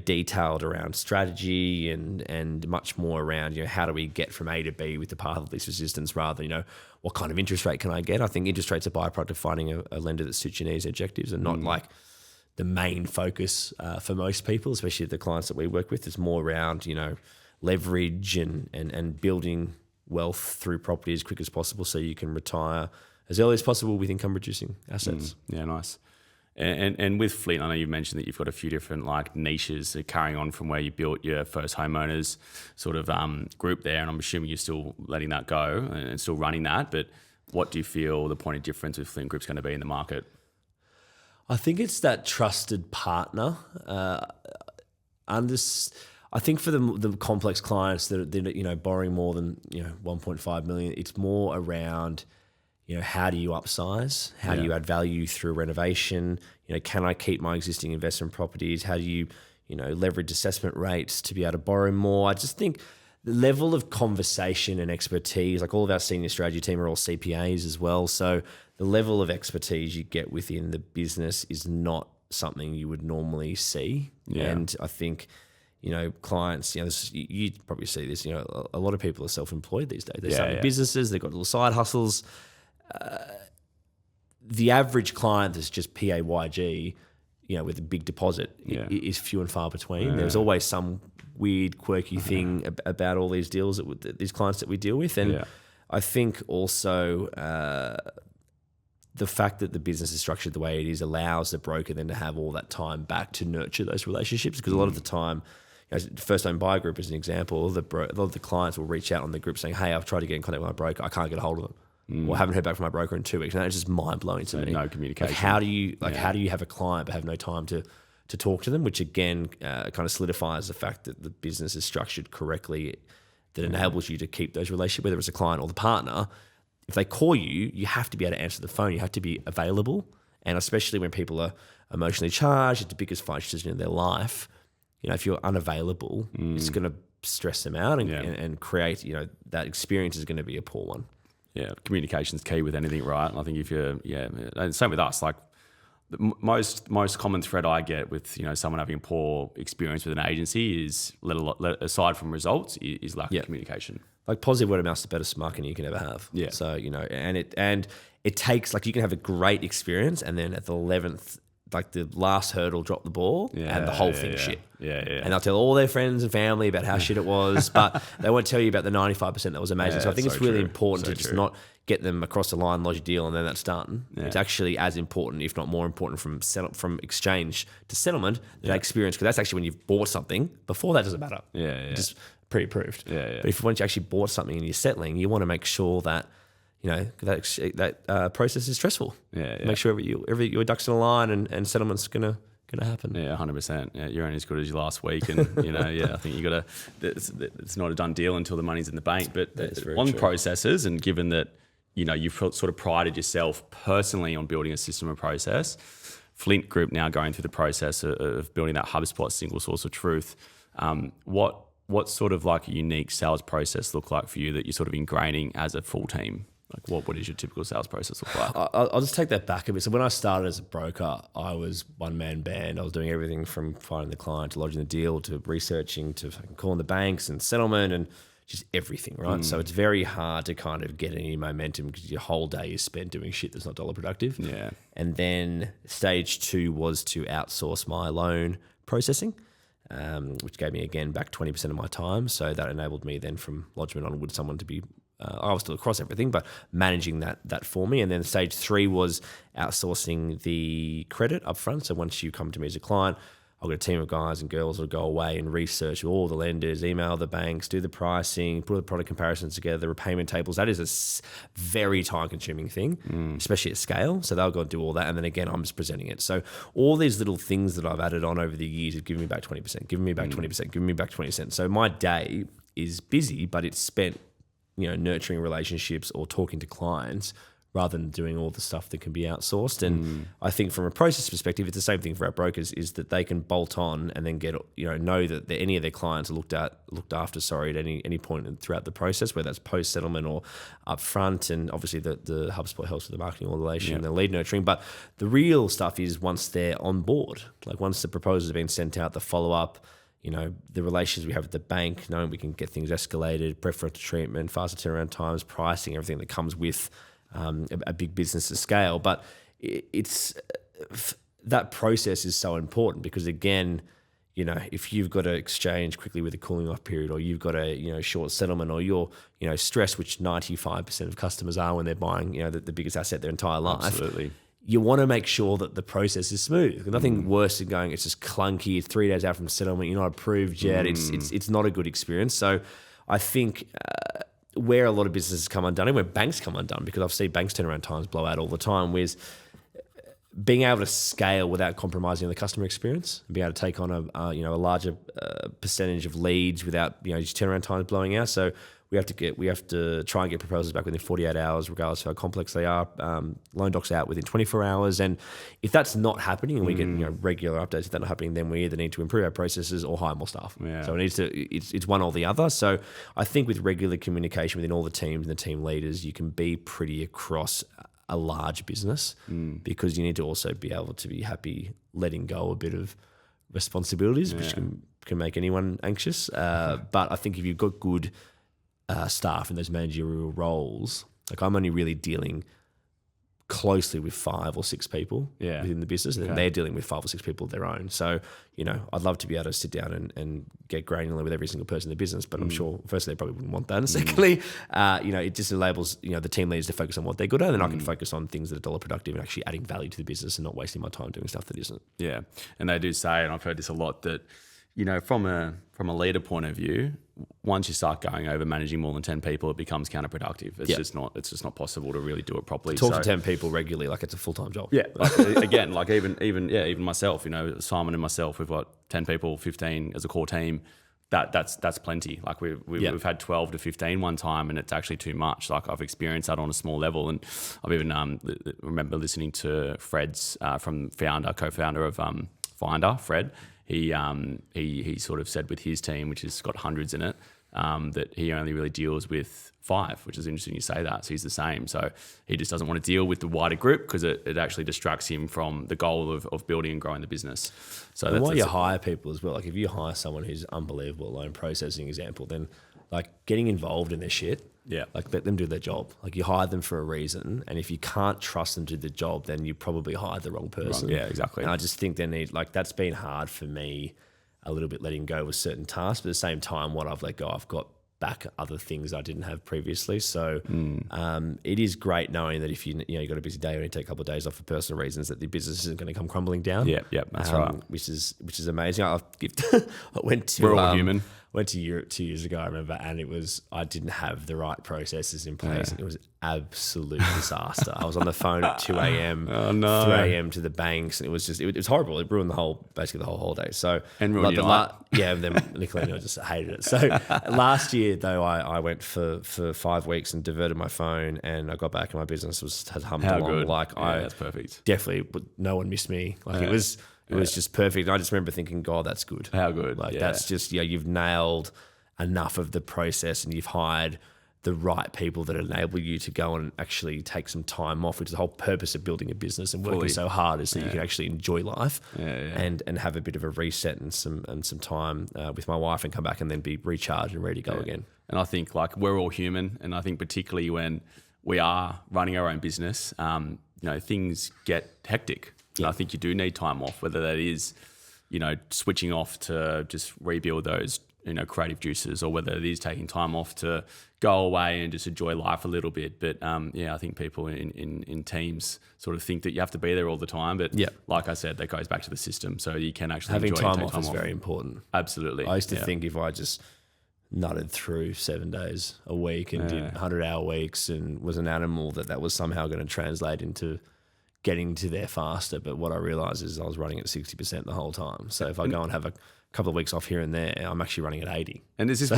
detailed around strategy and much more around, how do we get from A to B with the path of least resistance rather than, what kind of interest rate can I get? I think interest rate's a byproduct of finding a lender that suits your needs and objectives and not like the main focus for most people, especially the clients that we work with. It's more around, leverage and building wealth through property as quick as possible so you can retire as early as possible with income producing assets. Yeah, nice. And with Flint, I know you mentioned that you've got a few different niches carrying on from where you built your first homeowners sort of group there, and I'm assuming you're still letting that go and still running that. But what do you feel the point of difference with Flint Group's going to be in the market? I think it's that trusted partner. I think for the complex clients that borrowing more than 1.5 million, it's more around how do you upsize? How do you add value through renovation? Can I keep my existing investment properties? How do you leverage assessment rates to be able to borrow more? I just think the level of conversation and expertise, like all of our senior strategy team are all CPAs as well, so the level of expertise you get within the business is not something you would normally see. And I think clients, you probably see this, a lot of people are self-employed these days. They're starting businesses, they've got little side hustles. The average client that's just PAYG, with a big deposit is few and far between. There's always some weird, quirky thing about all these deals these clients that we deal with. And I think also the fact that the business is structured the way it is allows the broker then to have all that time back to nurture those relationships, because a lot of the time, first home buyer group as an example, a lot of the clients will reach out on the group saying, hey, I've tried to get in contact with my broker, I can't get a hold of them. Or haven't heard back from my broker in 2 weeks. And that's just mind blowing to me. No communication. Like how do you have a client but have no time to talk to them? Which again kind of solidifies the fact that the business is structured correctly, that enables you to keep those relationships, whether it's a client or the partner. If they call you, you have to be able to answer the phone. You have to be available. And especially when people are emotionally charged, it's the biggest financial decision in their life. If you're unavailable, it's going to stress them out and create, that experience is going to be a poor one. Yeah, communication's key with anything, right? And I think if you're, and same with us, like the most common thread I get with, someone having a poor experience with an agency is, aside from results, is lack of communication. Like positive word of mouth is the best marketing you can ever have. Yeah. So, and it takes, like you can have a great experience and then at the 11th, like the last hurdle, drop the ball and the whole thing shit. Yeah. And they'll tell all their friends and family about how shit it was, but they won't tell you about the 95% that was amazing. So I think it's really important to just not get them across the line, lodge a deal, and then that's done. Yeah. It's actually as important, if not more important, from exchange to settlement, that experience, because that's actually when you've bought something. Before that doesn't matter. Just pre-approved. But once you actually bought something and you're settling, you want to make sure that that process is stressful. Make sure every your ducks in a line and settlement's gonna happen. 100%. Yeah, you're only as good as your last week, and I think you got to. It's not a done deal until the money's in the bank. But on processes, and given that you've sort of prided yourself personally on building a system and process, Flint Group now going through the process of building that HubSpot single source of truth. What sort of like a unique sales process look like for you that you're sort of ingraining as a full team? Like what is your typical sales process look like? I'll just take that back a bit. So when I started as a broker, I was one-man band. I was doing everything from finding the client to lodging the deal to researching to calling the banks and settlement and just everything, right? So it's very hard to kind of get any momentum because your whole day is spent doing shit that's not dollar productive. Yeah. And then stage 2 was to outsource my loan processing, which gave me, again, back 20% of my time. So that enabled me then from lodgement onward someone to be I was still across everything, but managing that for me. And then stage 3 was outsourcing the credit up front. So once you come to me as a client, I've got a team of guys and girls that'll go away and research all the lenders, email the banks, do the pricing, put the product comparisons together, the repayment tables. That is a very time-consuming thing, especially at scale. So they'll go and do all that. And then again, I'm just presenting it. So all these little things that I've added on over the years have given me back 20%, giving me back 20%, giving me back 20%. So my day is busy, but it's spent nurturing relationships or talking to clients rather than doing all the stuff that can be outsourced. And I think from a process perspective, it's the same thing for our brokers, is that they can bolt on and then get, know that any of their clients are looked after at any point throughout the process, whether that's post-settlement or up front. And obviously the HubSpot helps with the marketing automation and the lead nurturing. But the real stuff is once they're on board, like once the proposals have been sent out, the follow-up, the relations we have with the bank, knowing we can get things escalated, preferential treatment, faster turnaround times, pricing, everything that comes with a big business to scale. But it's that process is so important because, again, if you've got to exchange quickly with a cooling off period, or you've got a short settlement, or you're stressed, which 95% of customers are when they're buying the biggest asset their entire life. Absolutely. You want to make sure that the process is smooth. There's nothing worse than going, it's just clunky, it's 3 days out from settlement, you're not approved yet. It's not a good experience. So I think where a lot of businesses come undone and where banks come undone, because I've seen banks turnaround times blow out all the time, with being able to scale without compromising on the customer experience, and being able to take on a larger percentage of leads without just turnaround times blowing out. So we have to try and get proposals back within 48 hours, regardless of how complex they are. Loan docs out within 24 hours, and if that's not happening, and we get regular updates, if that's not happening, then we either need to improve our processes or hire more staff. Yeah. So it's one or the other. So I think with regular communication within all the teams and the team leaders, you can be pretty across a large business, because you need to also be able to be happy letting go a bit of responsibilities, which can make anyone anxious. But I think if you've got good staff in those managerial roles, like I'm only really dealing closely with 5 or 6 people within the business, and then they're dealing with 5 or 6 people of their own. So, I'd love to be able to sit down and get granular with every single person in the business, but I'm sure firstly they probably wouldn't want that, and secondly, it just enables the team leaders to focus on what they're good at, and then I can focus on things that are dollar productive and actually adding value to the business and not wasting my time doing stuff that isn't. Yeah, and they do say, and I've heard this a lot, that from a leader point of view, once you start going over managing more than 10 people, it becomes counterproductive. It's just not possible to really do it properly. Talk to 10 people regularly, like it's a full-time job. Yeah. Like, again, like even myself, Simon and myself, we've got 10 people, 15 as a core team. That's plenty. Like we've had 12 to 15 one time, and it's actually too much. Like I've experienced that on a small level, and I've even remember listening to Fred's co-founder of Finder, Fred. He sort of said with his team, which has got hundreds in it, that he only really deals with 5, which is interesting you say that. So he's the same. So he just doesn't want to deal with the wider group because it actually distracts him from the goal of building and growing the business. So and why you hire people as well. Like if you hire someone who's unbelievable, loan processing example, then like getting involved in their shit, like let them do their job. Like you hire them for a reason, and if you can't trust them to do the job, then you probably hired the wrong person. Yeah, exactly. And I just think that's been hard for me a little bit, letting go with certain tasks, but at the same time, what I've let go, I've got back other things I didn't have previously. So it is great knowing that if you got a busy day or you take a couple of days off for personal reasons, that the business isn't going to come crumbling down. Yeah, that's right. Which is amazing. I went to we're all human. Went to Europe 2 years ago, I remember, and I didn't have the right processes in place. It was absolute disaster. I was on the phone at 2 a.m., 3 a.m. to the banks, and it was horrible. It ruined basically the whole holiday. So and ruined your night. Then Nicolino just hated it. So last year though, I went for 5 weeks and diverted my phone, and I got back and my business had hummed along. Good. Like that's perfect. Definitely, no one missed me. Like it was just perfect. I just remember thinking, God, that's good. How good. Like that's just, you've nailed enough of the process, and you've hired the right people that enable you to go and actually take some time off, which is the whole purpose of building a business and working so hard, is so you can actually enjoy life and have a bit of a reset and some time with my wife, and come back and then be recharged and ready to go again. And I think like we're all human, and I think particularly when we are running our own business, things get hectic. And I think you do need time off, whether that is, switching off to just rebuild those, creative juices, or whether it is taking time off to go away and just enjoy life a little bit. But I think people in teams sort of think that you have to be there all the time. But like I said, that goes back to the system. So you can actually having enjoy time take off is very important. Absolutely. I used to think if I just nutted through 7 days a week and did 100-hour weeks and was an animal, that was somehow going to translate into getting to there faster. But what I realized is I was running at 60% the whole time. So if I go and have a couple of weeks off here and there, I'm actually running at 80. And there's this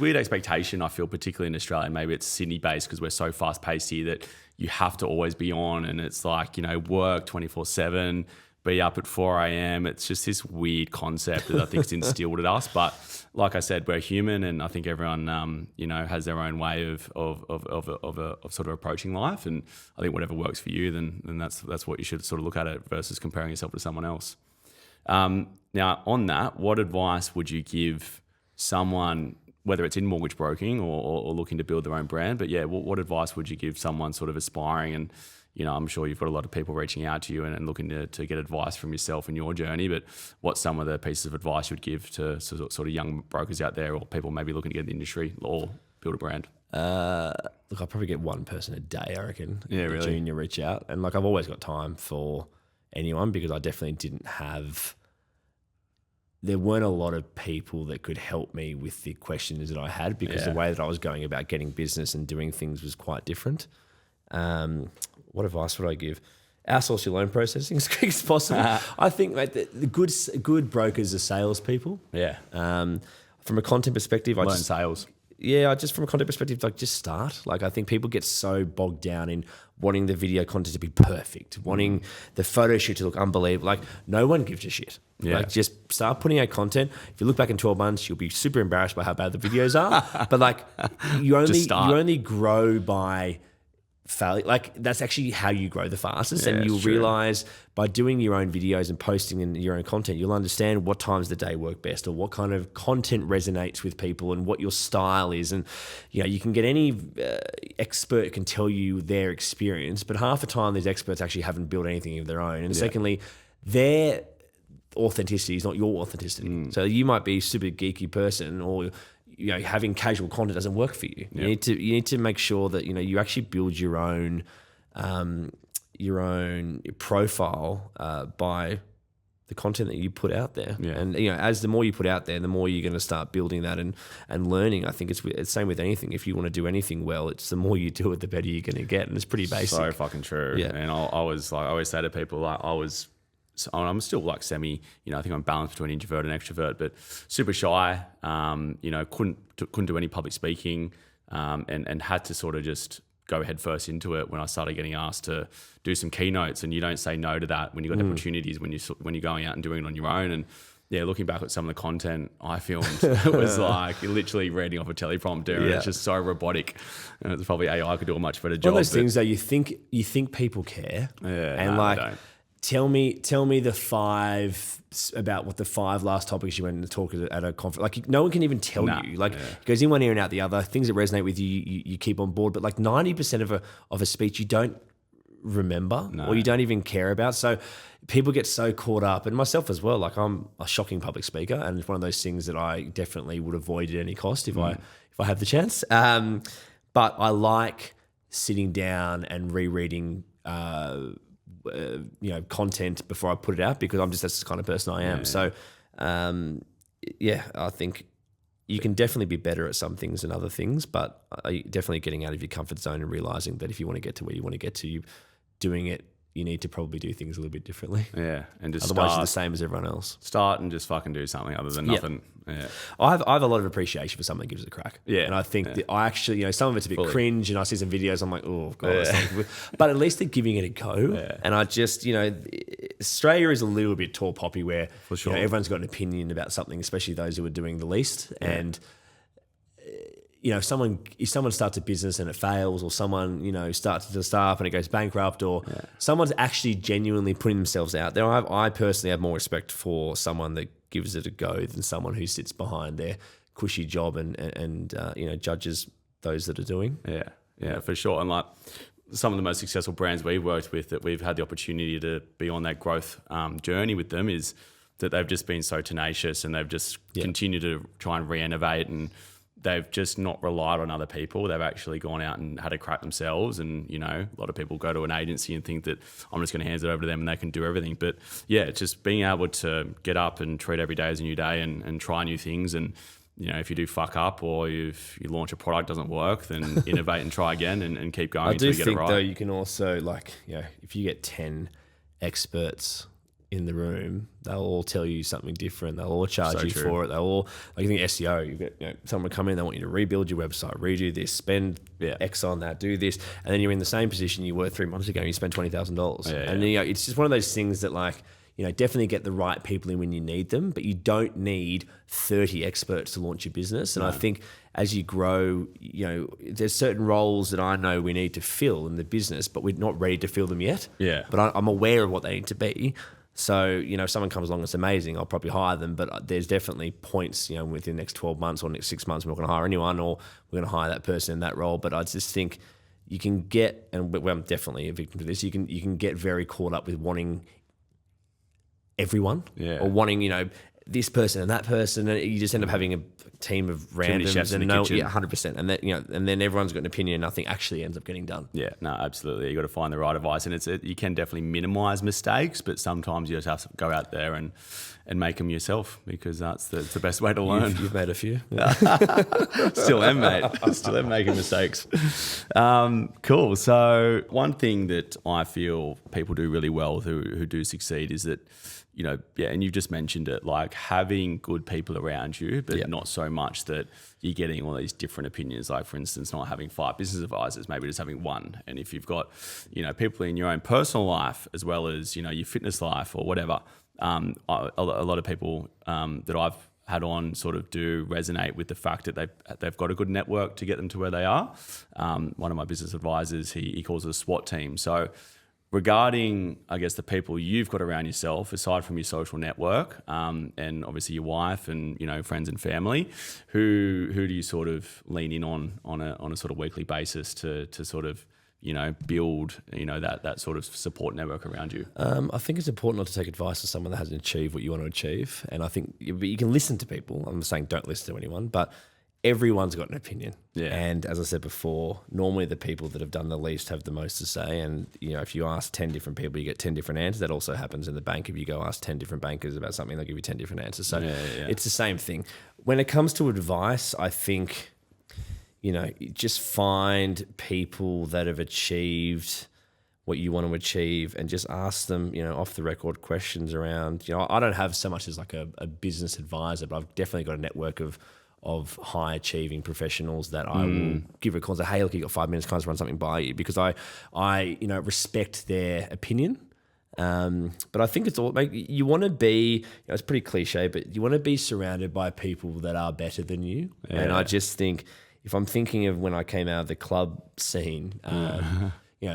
weird expectation, I feel, particularly in Australia. Maybe it's Sydney based because we're so fast paced here that you have to always be on, and it's like, work 24/7, be up at 4 a.m. It's just this weird concept that I think is instilled at us. But like I said, we're human, and I think everyone, has their own way of sort of approaching life. And I think whatever works for you, then that's what you should sort of look at it versus comparing yourself to someone else. Now, on that, what advice would you give someone, whether it's in mortgage broking or looking to build their own brand? But what advice would you give someone sort of aspiring? And I'm sure you've got a lot of people reaching out to you and looking to get advice from yourself in your journey. But what's some of the pieces of advice you'd give to sort of young brokers out there, or people maybe looking to get in the industry or build a brand? Look, I'll probably get one person a day, I reckon. Yeah, really. Junior reach out. And I've always got time for anyone, because I definitely didn't have... There weren't a lot of people that could help me with the questions that I had, because the way that I was going about getting business and doing things was quite different. What advice would I give? Outsource your loan processing as quick as possible. I think the good brokers are salespeople. Yeah. From a content perspective, learn sales. Yeah, just from a content perspective, just start. I think people get so bogged down in wanting the video content to be perfect, wanting the photo shoot to look unbelievable. No one gives a shit. Yeah. Just start putting out content. If you look back in 12 months, you'll be super embarrassed by how bad the videos are. But you only grow by failing. That's actually how you grow the fastest. And you'll realize by doing your own videos and posting in your own content, you'll understand what times of the day work best, or what kind of content resonates with people, and what your style is. And you can get any expert can tell you their experience, but half the time these experts actually haven't built anything of their own. And secondly, their authenticity is not your authenticity. So you might be a super geeky person, or having casual content doesn't work for you. You need to make sure that you actually build your own profile by the content that you put out there. Yeah. And, as the more you put out there, the more you're going to start building that and learning. I think it's the same with anything. If you want to do anything well, it's the more you do it, the better you're going to get. And it's pretty basic. So fucking true. Yeah. And I always say to people, like, I'm still like semi, I think I'm balanced between introvert and extrovert, but super shy, couldn't do any public speaking, and had to sort of just go head first into it when I started getting asked to do some keynotes. And you don't say no to that when you've got opportunities, when you're going out and doing it on your own. And yeah, looking back at some of the content I filmed, it was like you're literally reading off a teleprompter, and it's just so robotic. And it's probably AI could do a much better job. One of those things though, you think people care, and they don't. Tell me the 5 about what the 5 last topics you went to talk at a conference. Like no one can even tell you. Like it goes in one ear and out the other. Things that resonate with you, you keep on board. But like 90% of a speech you don't remember or you don't even care about. So people get so caught up, and myself as well. Like I'm a shocking public speaker, and it's one of those things that I definitely would avoid at any cost if I have the chance. But I like sitting down and rereading. Content before I put it out, because that's the kind of person I am. So, I think you can definitely be better at some things than other things, but definitely getting out of your comfort zone and realizing that if you want to get to where you want to get to, you doing it, you need to probably do things a little bit differently. Yeah, and just otherwise you're the same as everyone else. Start and just fucking do something other than nothing. Yeah. I have a lot of appreciation for someone that gives it a crack. Yeah. And I think that I actually, some of it's a bit cringe, and I see some videos, I'm like, oh God, that's not good. But at least they're giving it a go. Yeah. And I just, Australia is a little bit tall poppy where for sure. Everyone's got an opinion about something, especially those who are doing the least. Yeah. And if someone starts a business and it fails, or someone, starts to start and it goes bankrupt, or someone's actually genuinely putting themselves out there, I personally have more respect for someone that gives it a go than someone who sits behind their cushy job and judges those that are doing. Yeah, for sure. And like some of the most successful brands we've worked with that we've had the opportunity to be on that growth journey with them is that they've just been so tenacious, and they've just continued to try and re-innovate, and they've just not relied on other people. They've actually gone out and had a crack themselves. And, a lot of people go to an agency and think that I'm just going to hand it over to them and they can do everything. But yeah, it's just being able to get up and treat every day as a new day and try new things. And, if you do fuck up, or if you launch a product doesn't work, then innovate and try again and keep going until you get it right. I do think though, you can also if you get 10 experts in the room, they'll all tell you something different. They'll all charge you for it. They'll all, like you think SEO, you get someone come in, they want you to rebuild your website, redo this, spend X on that, do this, and then you're in the same position you were 3 months ago and you spend $20,000. And it's just one of those things that definitely get the right people in when you need them, but you don't need 30 experts to launch your business. And I think as you grow, there's certain roles that I know we need to fill in the business, but we're not ready to fill them yet. Yeah. But I'm aware of what they need to be. So, if someone comes along that's amazing, I'll probably hire them. But there's definitely points, within the next 12 months or next 6 months, we're not going to hire anyone, or we're going to hire that person in that role. But I just think you can get, and I'm definitely a victim to this, you can get very caught up with wanting everyone or wanting, this person and that person, and you just end up having a team of randoms and 100%. And that, and then everyone's got an opinion and nothing actually ends up getting done. Yeah, no, absolutely. You got to find the right advice, and you can definitely minimize mistakes, but sometimes you just have to go out there and make them yourself, because that's the best way to learn. You've made a few. Still am, mate. Still am making mistakes. Cool. So one thing that I feel people do really well who do succeed is that, and you've just mentioned it, like having good people around you, but not so much that you're getting all these different opinions. Like, for instance, not having 5 business advisors, maybe just having one. And if you've got, people in your own personal life as well as, your fitness life or whatever, a lot of people that I've had on sort of do resonate with the fact that they've got a good network to get them to where they are. One of my business advisors, he calls it a SWAT team. So regarding, I guess, the people you've got around yourself, aside from your social network, and obviously your wife and, friends and family, who do you sort of lean in on a sort of weekly basis to sort of, build, that sort of support network around you? I think it's important not to take advice from someone that hasn't achieved what you want to achieve. And I think you can listen to people. I'm not saying don't listen to anyone, but everyone's got an opinion. Yeah. And as I said before, normally the people that have done the least have the most to say. And, if you ask 10 different people, you get 10 different answers. That also happens in the bank. If you go ask 10 different bankers about something, they'll give you 10 different answers. So it's the same thing. When it comes to advice, I think, just find people that have achieved what you want to achieve and just ask them, off the record questions around, I don't have so much as like a business advisor, but I've definitely got a network of high achieving professionals that I will give a call and say, hey, look, you got 5 minutes, can I just run something by you? Because I respect their opinion. But I think it's all, you want to be, it's pretty cliche, but you want to be surrounded by people that are better than you. Yeah. And I just think, if I'm thinking of when I came out of the club scene, a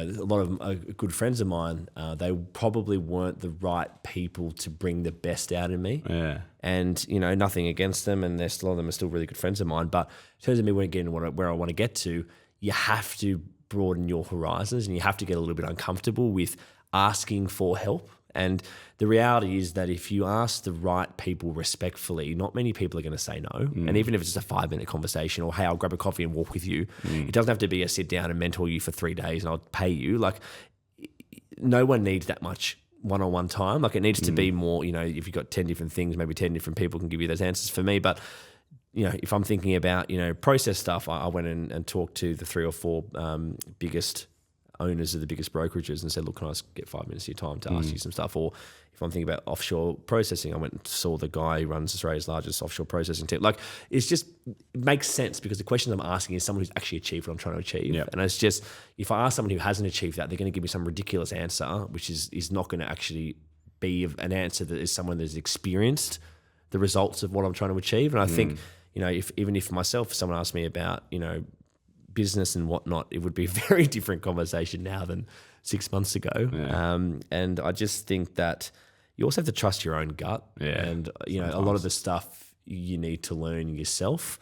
lot of good friends of mine, they probably weren't the right people to bring the best out in me. Yeah. And, nothing against them, and a lot of them are still really good friends of mine. But in terms of me getting where I want to get to, you have to broaden your horizons and you have to get a little bit uncomfortable with asking for help. And the reality is that if you ask the right people respectfully, not many people are going to say no. And even if it's just a 5-minute conversation or, hey, I'll grab a coffee and walk with you, it doesn't have to be a sit down and mentor you for 3 days and I'll pay you. Like, no one needs that much one-on-one time. Like, it needs to be more, if you've got 10 different things, maybe 10 different people can give you those answers for me. But, if I'm thinking about, process stuff, I went and talked to the 3 or 4 biggest owners of the biggest brokerages and said, look, can I just get 5 minutes of your time to ask you some stuff? Or if I'm thinking about offshore processing, I went and saw the guy who runs Australia's largest offshore processing team. Like, it makes sense because the questions I'm asking is someone who's actually achieved what I'm trying to achieve. Yep. And it's just, if I ask someone who hasn't achieved that, they're going to give me some ridiculous answer, which is not going to actually be an answer that is someone that's experienced the results of what I'm trying to achieve. And I think, if myself, someone asked me about, business and whatnot, it would be a very different conversation now than 6 months ago. Yeah. And I just think that you also have to trust your own gut. Yeah. And, sometimes. A lot of the stuff you need to learn yourself.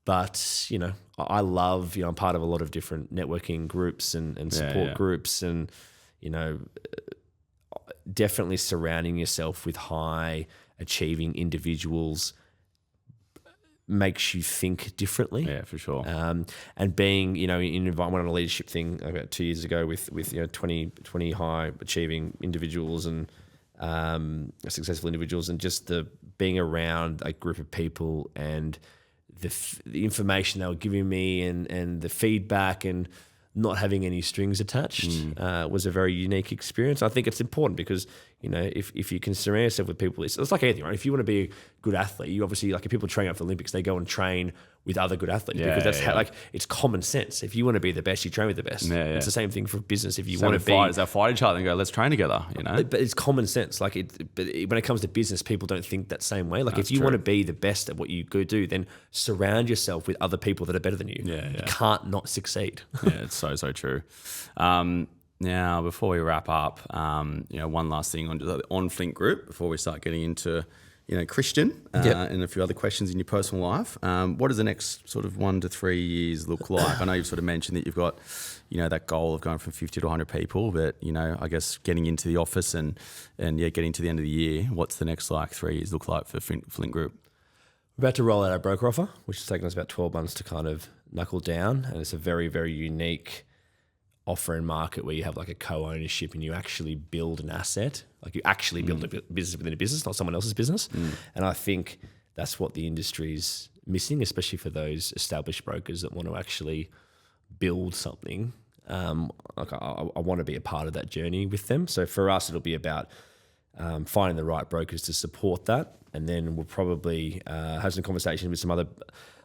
But, I love, I'm part of a lot of different networking groups and support groups and, definitely surrounding yourself with high achieving individuals makes you think differently. Yeah, for sure. And being, in an environment, on a leadership thing about 2 years ago with 20 high achieving individuals and successful individuals, and just the being around a group of people and the information they were giving me and the feedback and not having any strings attached was a very unique experience. I think it's important because, if you can surround yourself with people, it's like anything, right? If you want to be a good athlete, you obviously, like, if people train up for the Olympics, they go and train with other good athletes because that's how, like, it's common sense. If you want to be the best, you train with the best. Yeah, yeah. It's the same thing for business. If you want to be, they fight each other and go, let's train together. But it's common sense. Like, but when it comes to business, people don't think that same way. Like, if you want to be the best at what you go do, then surround yourself with other people that are better than you. Yeah, yeah. You can't not succeed. Yeah, it's so true. Now, before we wrap up, one last thing on Flint Group before we start getting into, Christian and a few other questions in your personal life. What does the next sort of 1 to 3 years look like? I know you've sort of mentioned that you've got, that goal of going from 50 to 100 people, but, I guess getting into the office and getting to the end of the year, what's the next 3 years look like for Flint Group? We're about to roll out our broker offer, which has taken us about 12 months to kind of knuckle down. And it's a very, very unique offer in market where you have like a co-ownership and you actually build an asset. Like, you actually build a business within a business, not someone else's business. And I think that's what the industry is missing, especially for those established brokers that want to actually build something. I want to be a part of that journey with them. So for us, it'll be about finding the right brokers to support that. And then we'll probably have some conversations with some other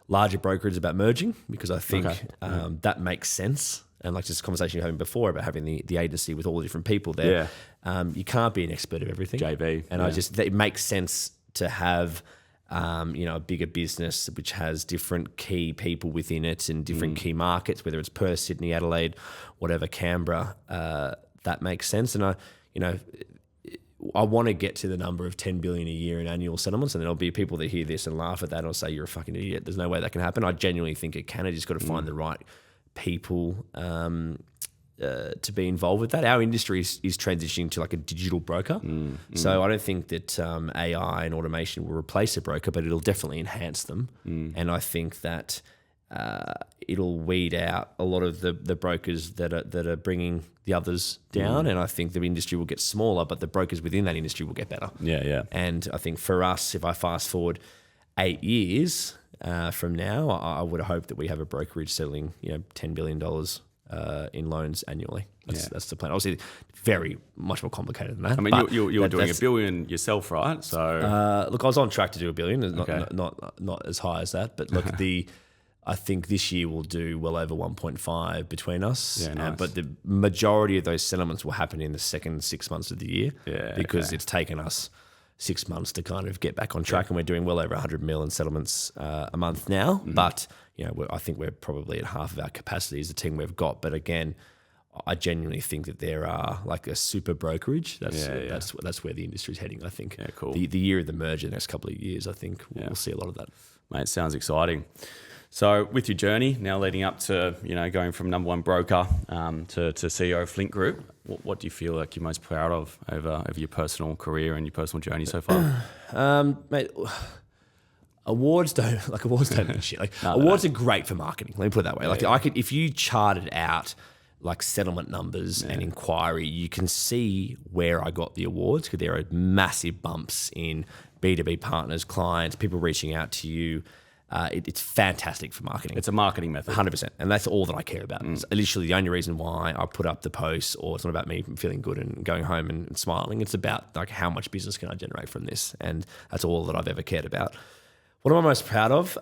larger brokers about merging, because I think that makes sense. And like just a conversation you were having before about having the agency with all the different people there. You can't be an expert of everything. JV. And it makes sense to have, a bigger business which has different key people within it and different key markets, whether it's Perth, Sydney, Adelaide, whatever, Canberra. That makes sense. And I want to get to the number of 10 billion a year in annual settlements, and there'll be people that hear this and laugh at that or say, you're a fucking idiot. There's no way that can happen. I genuinely think it can. You just got to find the right people to be involved with that. Our industry is transitioning to like a digital broker. So I don't think that AI and automation will replace a broker, but it'll definitely enhance them. And I think that it'll weed out a lot of the brokers that are bringing the others down. And I think the industry will get smaller, but the brokers within that industry will get better. Yeah. And I think for us, if I fast forward 8 years from now, I would hope that we have a brokerage settling, $10 billion in loans annually. That's the plan. Obviously, very much more complicated than that. I mean, you're doing $1 billion yourself, right? So look, I was on track to do $1 billion, not as high as that, but look, I think this year we'll do well over 1.5 between us. Yeah, nice. But the majority of those settlements will happen in the second 6 months of the year, because it's taken us 6 months to kind of get back on track, and we're doing well over 100 million settlements a month now. But I think we're probably at half of our capacity as the team we've got. But again, I genuinely think that there are like a super brokerage. That's where the industry's heading. I think. Yeah, cool. The year of the merger, the next couple of years, I think we'll see a lot of that. Mate, sounds exciting. So with your journey now leading up to, going from number one broker to CEO of Flint Group, what do you feel like you're most proud of over your personal career and your personal journey so far? Mate, awards don't mean shit. Awards are great for marketing. Let me put it that way. If you charted out like settlement numbers and inquiry, you can see where I got the awards, because there are massive bumps in B2B partners, clients, people reaching out to you. It's fantastic for marketing. It's a marketing method. 100%. And that's all that I care about. It's literally the only reason why I put up the posts, or it's not about me feeling good and going home and smiling. It's about like how much business can I generate from this? And that's all that I've ever cared about. What am I most proud of?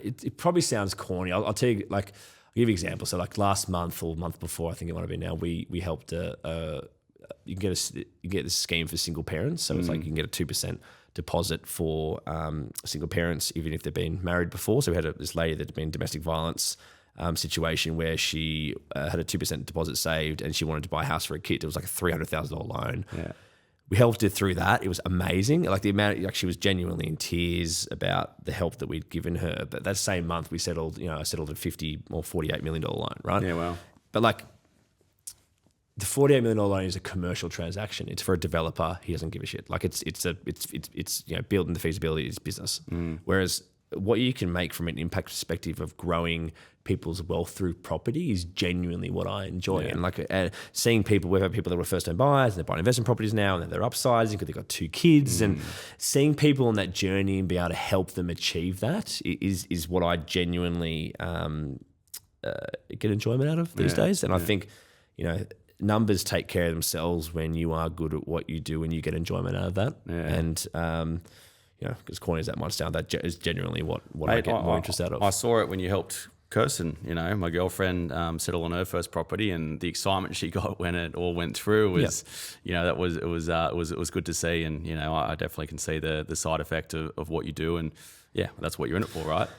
It probably sounds corny. I'll tell you, I'll give you an example. So like last month or month before, I think it might have been now, we helped you get this scheme for single parents. So it's like you can get a 2% deposit for single parents, even if they've been married before. So we had this lady that had been in domestic violence situation where she had a 2% deposit saved, and she wanted to buy a house for a kid. It was like a $300,000 loan. Yeah. We helped her through that. It was amazing. Like the amount, she was genuinely in tears about the help that we'd given her. But that same month we settled, I settled a $50 or $48 million loan, right? Yeah, wow. But the $48 million loan is a commercial transaction. It's for a developer. He doesn't give a shit. It's building the feasibility is business. Whereas what you can make from an impact perspective of growing people's wealth through property is genuinely what I enjoy. Yeah. And seeing people, we've had people that were first-time buyers and they're buying investment properties now, and then they're upsizing because they've got 2 kids, and seeing people on that journey and be able to help them achieve that is what I genuinely get enjoyment out of these days. And I think, numbers take care of themselves when you are good at what you do and you get enjoyment out of that. Yeah. And, as corny as that might sound, that is genuinely what I get more interest out of. I saw it when you helped Kirsten, my girlfriend, settle on her first property, and the excitement she got when it all went through was, it was good to see. And, I definitely can see the side effect of what you do. And that's what you're in it for, right?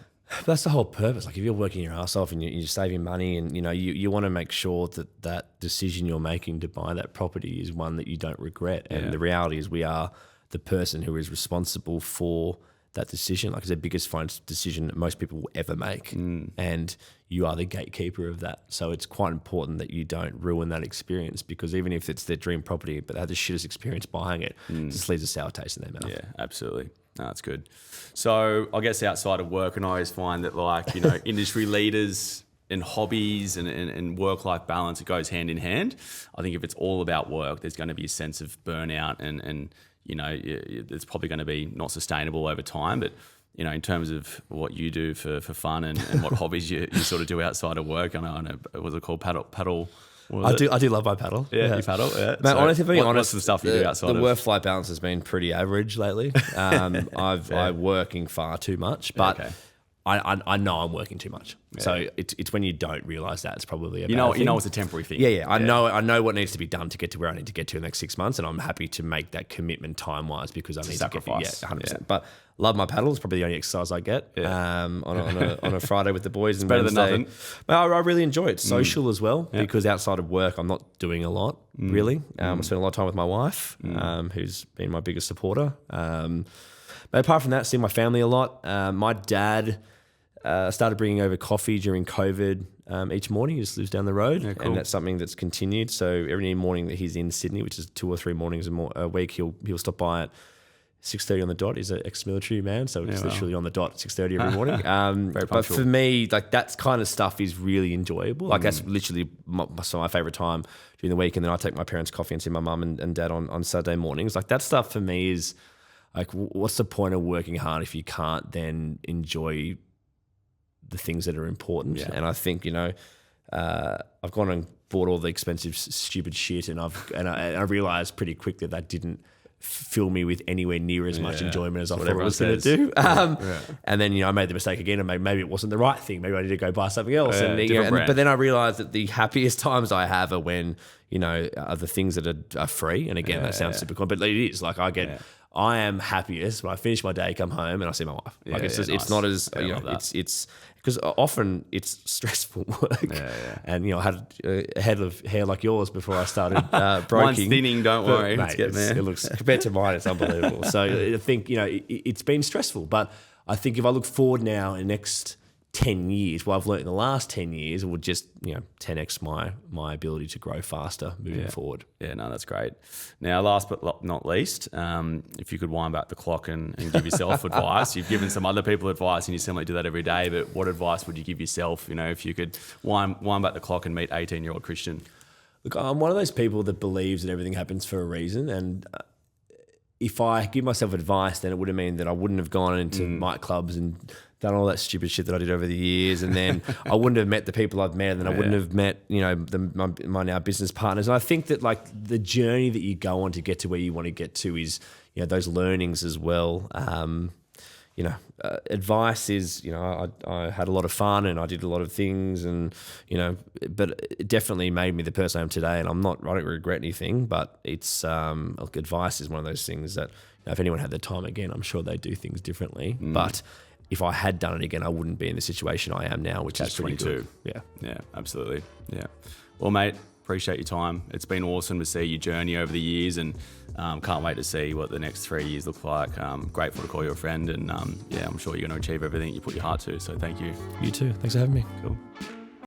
That's the whole purpose. Like if you're working your ass off and you're saving money, and you want to make sure that decision you're making to buy that property is one that you don't regret. And the reality is we are the person who is responsible for that decision. Like it's the biggest financial decision that most people will ever make. And you are the gatekeeper of that. So it's quite important that you don't ruin that experience, because even if it's their dream property, but they had the shittest experience buying it, it just leaves a sour taste in their mouth. Yeah, absolutely. No, that's good. So I guess outside of work, and I always find that industry leaders and hobbies and work-life balance, it goes hand in hand. I think if it's all about work, there's going to be a sense of burnout and it's probably going to be not sustainable over time. But, in terms of what you do for fun and what hobbies you sort of do outside of work, I know, what's it called? Paddle? I do love my paddle. Yeah, you paddle. Yeah. Mate, honestly, being honest, what's the stuff you do outside the work-life balance has been pretty average lately. I'm working far too much, but I know I'm working too much. Yeah. So it's when you don't realise that it's probably a bad thing. It's a temporary thing. Yeah. I know what needs to be done to get to where I need to get to in the next 6 months, and I'm happy to make that commitment time-wise because I need to get there. Yeah, 100%. Yeah. But love my paddle. It's probably the only exercise I get on a Friday with the boys. It's better than nothing. But I really enjoy it. It's social as well, because outside of work, I'm not doing a lot, really. I spend a lot of time with my wife, who's been my biggest supporter. But apart from that, see my family a lot. My dad started bringing over coffee during COVID each morning. He just lives down the road, cool. and that's something that's continued. So every morning that he's in Sydney, which is 2 or 3 mornings a week, he'll stop by at 6:30 on the dot. He's an ex-military man, so it's literally on the dot at 6:30 every morning. But for me, like that kind of stuff is really enjoyable. Like that's literally my favorite time during the week. And then I take my parents coffee and see my mum and dad on Saturday mornings. Like that stuff for me is like, what's the point of working hard if you can't then enjoy the things that are important? Yeah. And I think, I've gone and bought all the expensive, stupid shit, and I realized pretty quick that didn't fill me with anywhere near as much enjoyment as I thought it was going to do. And then, I made the mistake again, and maybe it wasn't the right thing. Maybe I need to go buy something else. But then I realized that the happiest times I have are when, are the things that are free. And again, that sounds super cool, but it is like I am happiest when I finish my day, come home, and I see my wife. It's not as, it's because often it's stressful work. And, I had a head of hair like yours before I started broking. Mine's thinning, don't worry. Mate, it looks, compared to mine, it's unbelievable. So I think, it's been stressful. But I think if I look forward now in the next 10 years, what I've learned in the last 10 years, it would just, 10x my ability to grow faster moving forward. Yeah, no, that's great. Now, last but not least, if you could wind back the clock and give yourself advice. You've given some other people advice and you seem like you do that every day, but what advice would you give yourself, if you could wind back the clock and meet 18-year-old Christian? Look, I'm one of those people that believes that everything happens for a reason, and if I give myself advice, then it would have meant that I wouldn't have gone into nightclubs and done all that stupid shit that I did over the years, and then I wouldn't have met the people I've met, and then I wouldn't have met, my now business partners. And I think that like the journey that you go on to get to where you want to get to is, those learnings as well. Advice is, I had a lot of fun and I did a lot of things, and but it definitely made me the person I am today. And I don't regret anything, but it's like advice is one of those things that if anyone had the time again, I'm sure they'd do things differently. But if I had done it again, I wouldn't be in the situation I am now, which is pretty 22. Good. Yeah, absolutely. Yeah. Well, mate, appreciate your time. It's been awesome to see your journey over the years, and can't wait to see what the next 3 years look like. Grateful to call you a friend, and I'm sure you're going to achieve everything you put your heart to. So thank you. You too. Thanks for having me. Cool.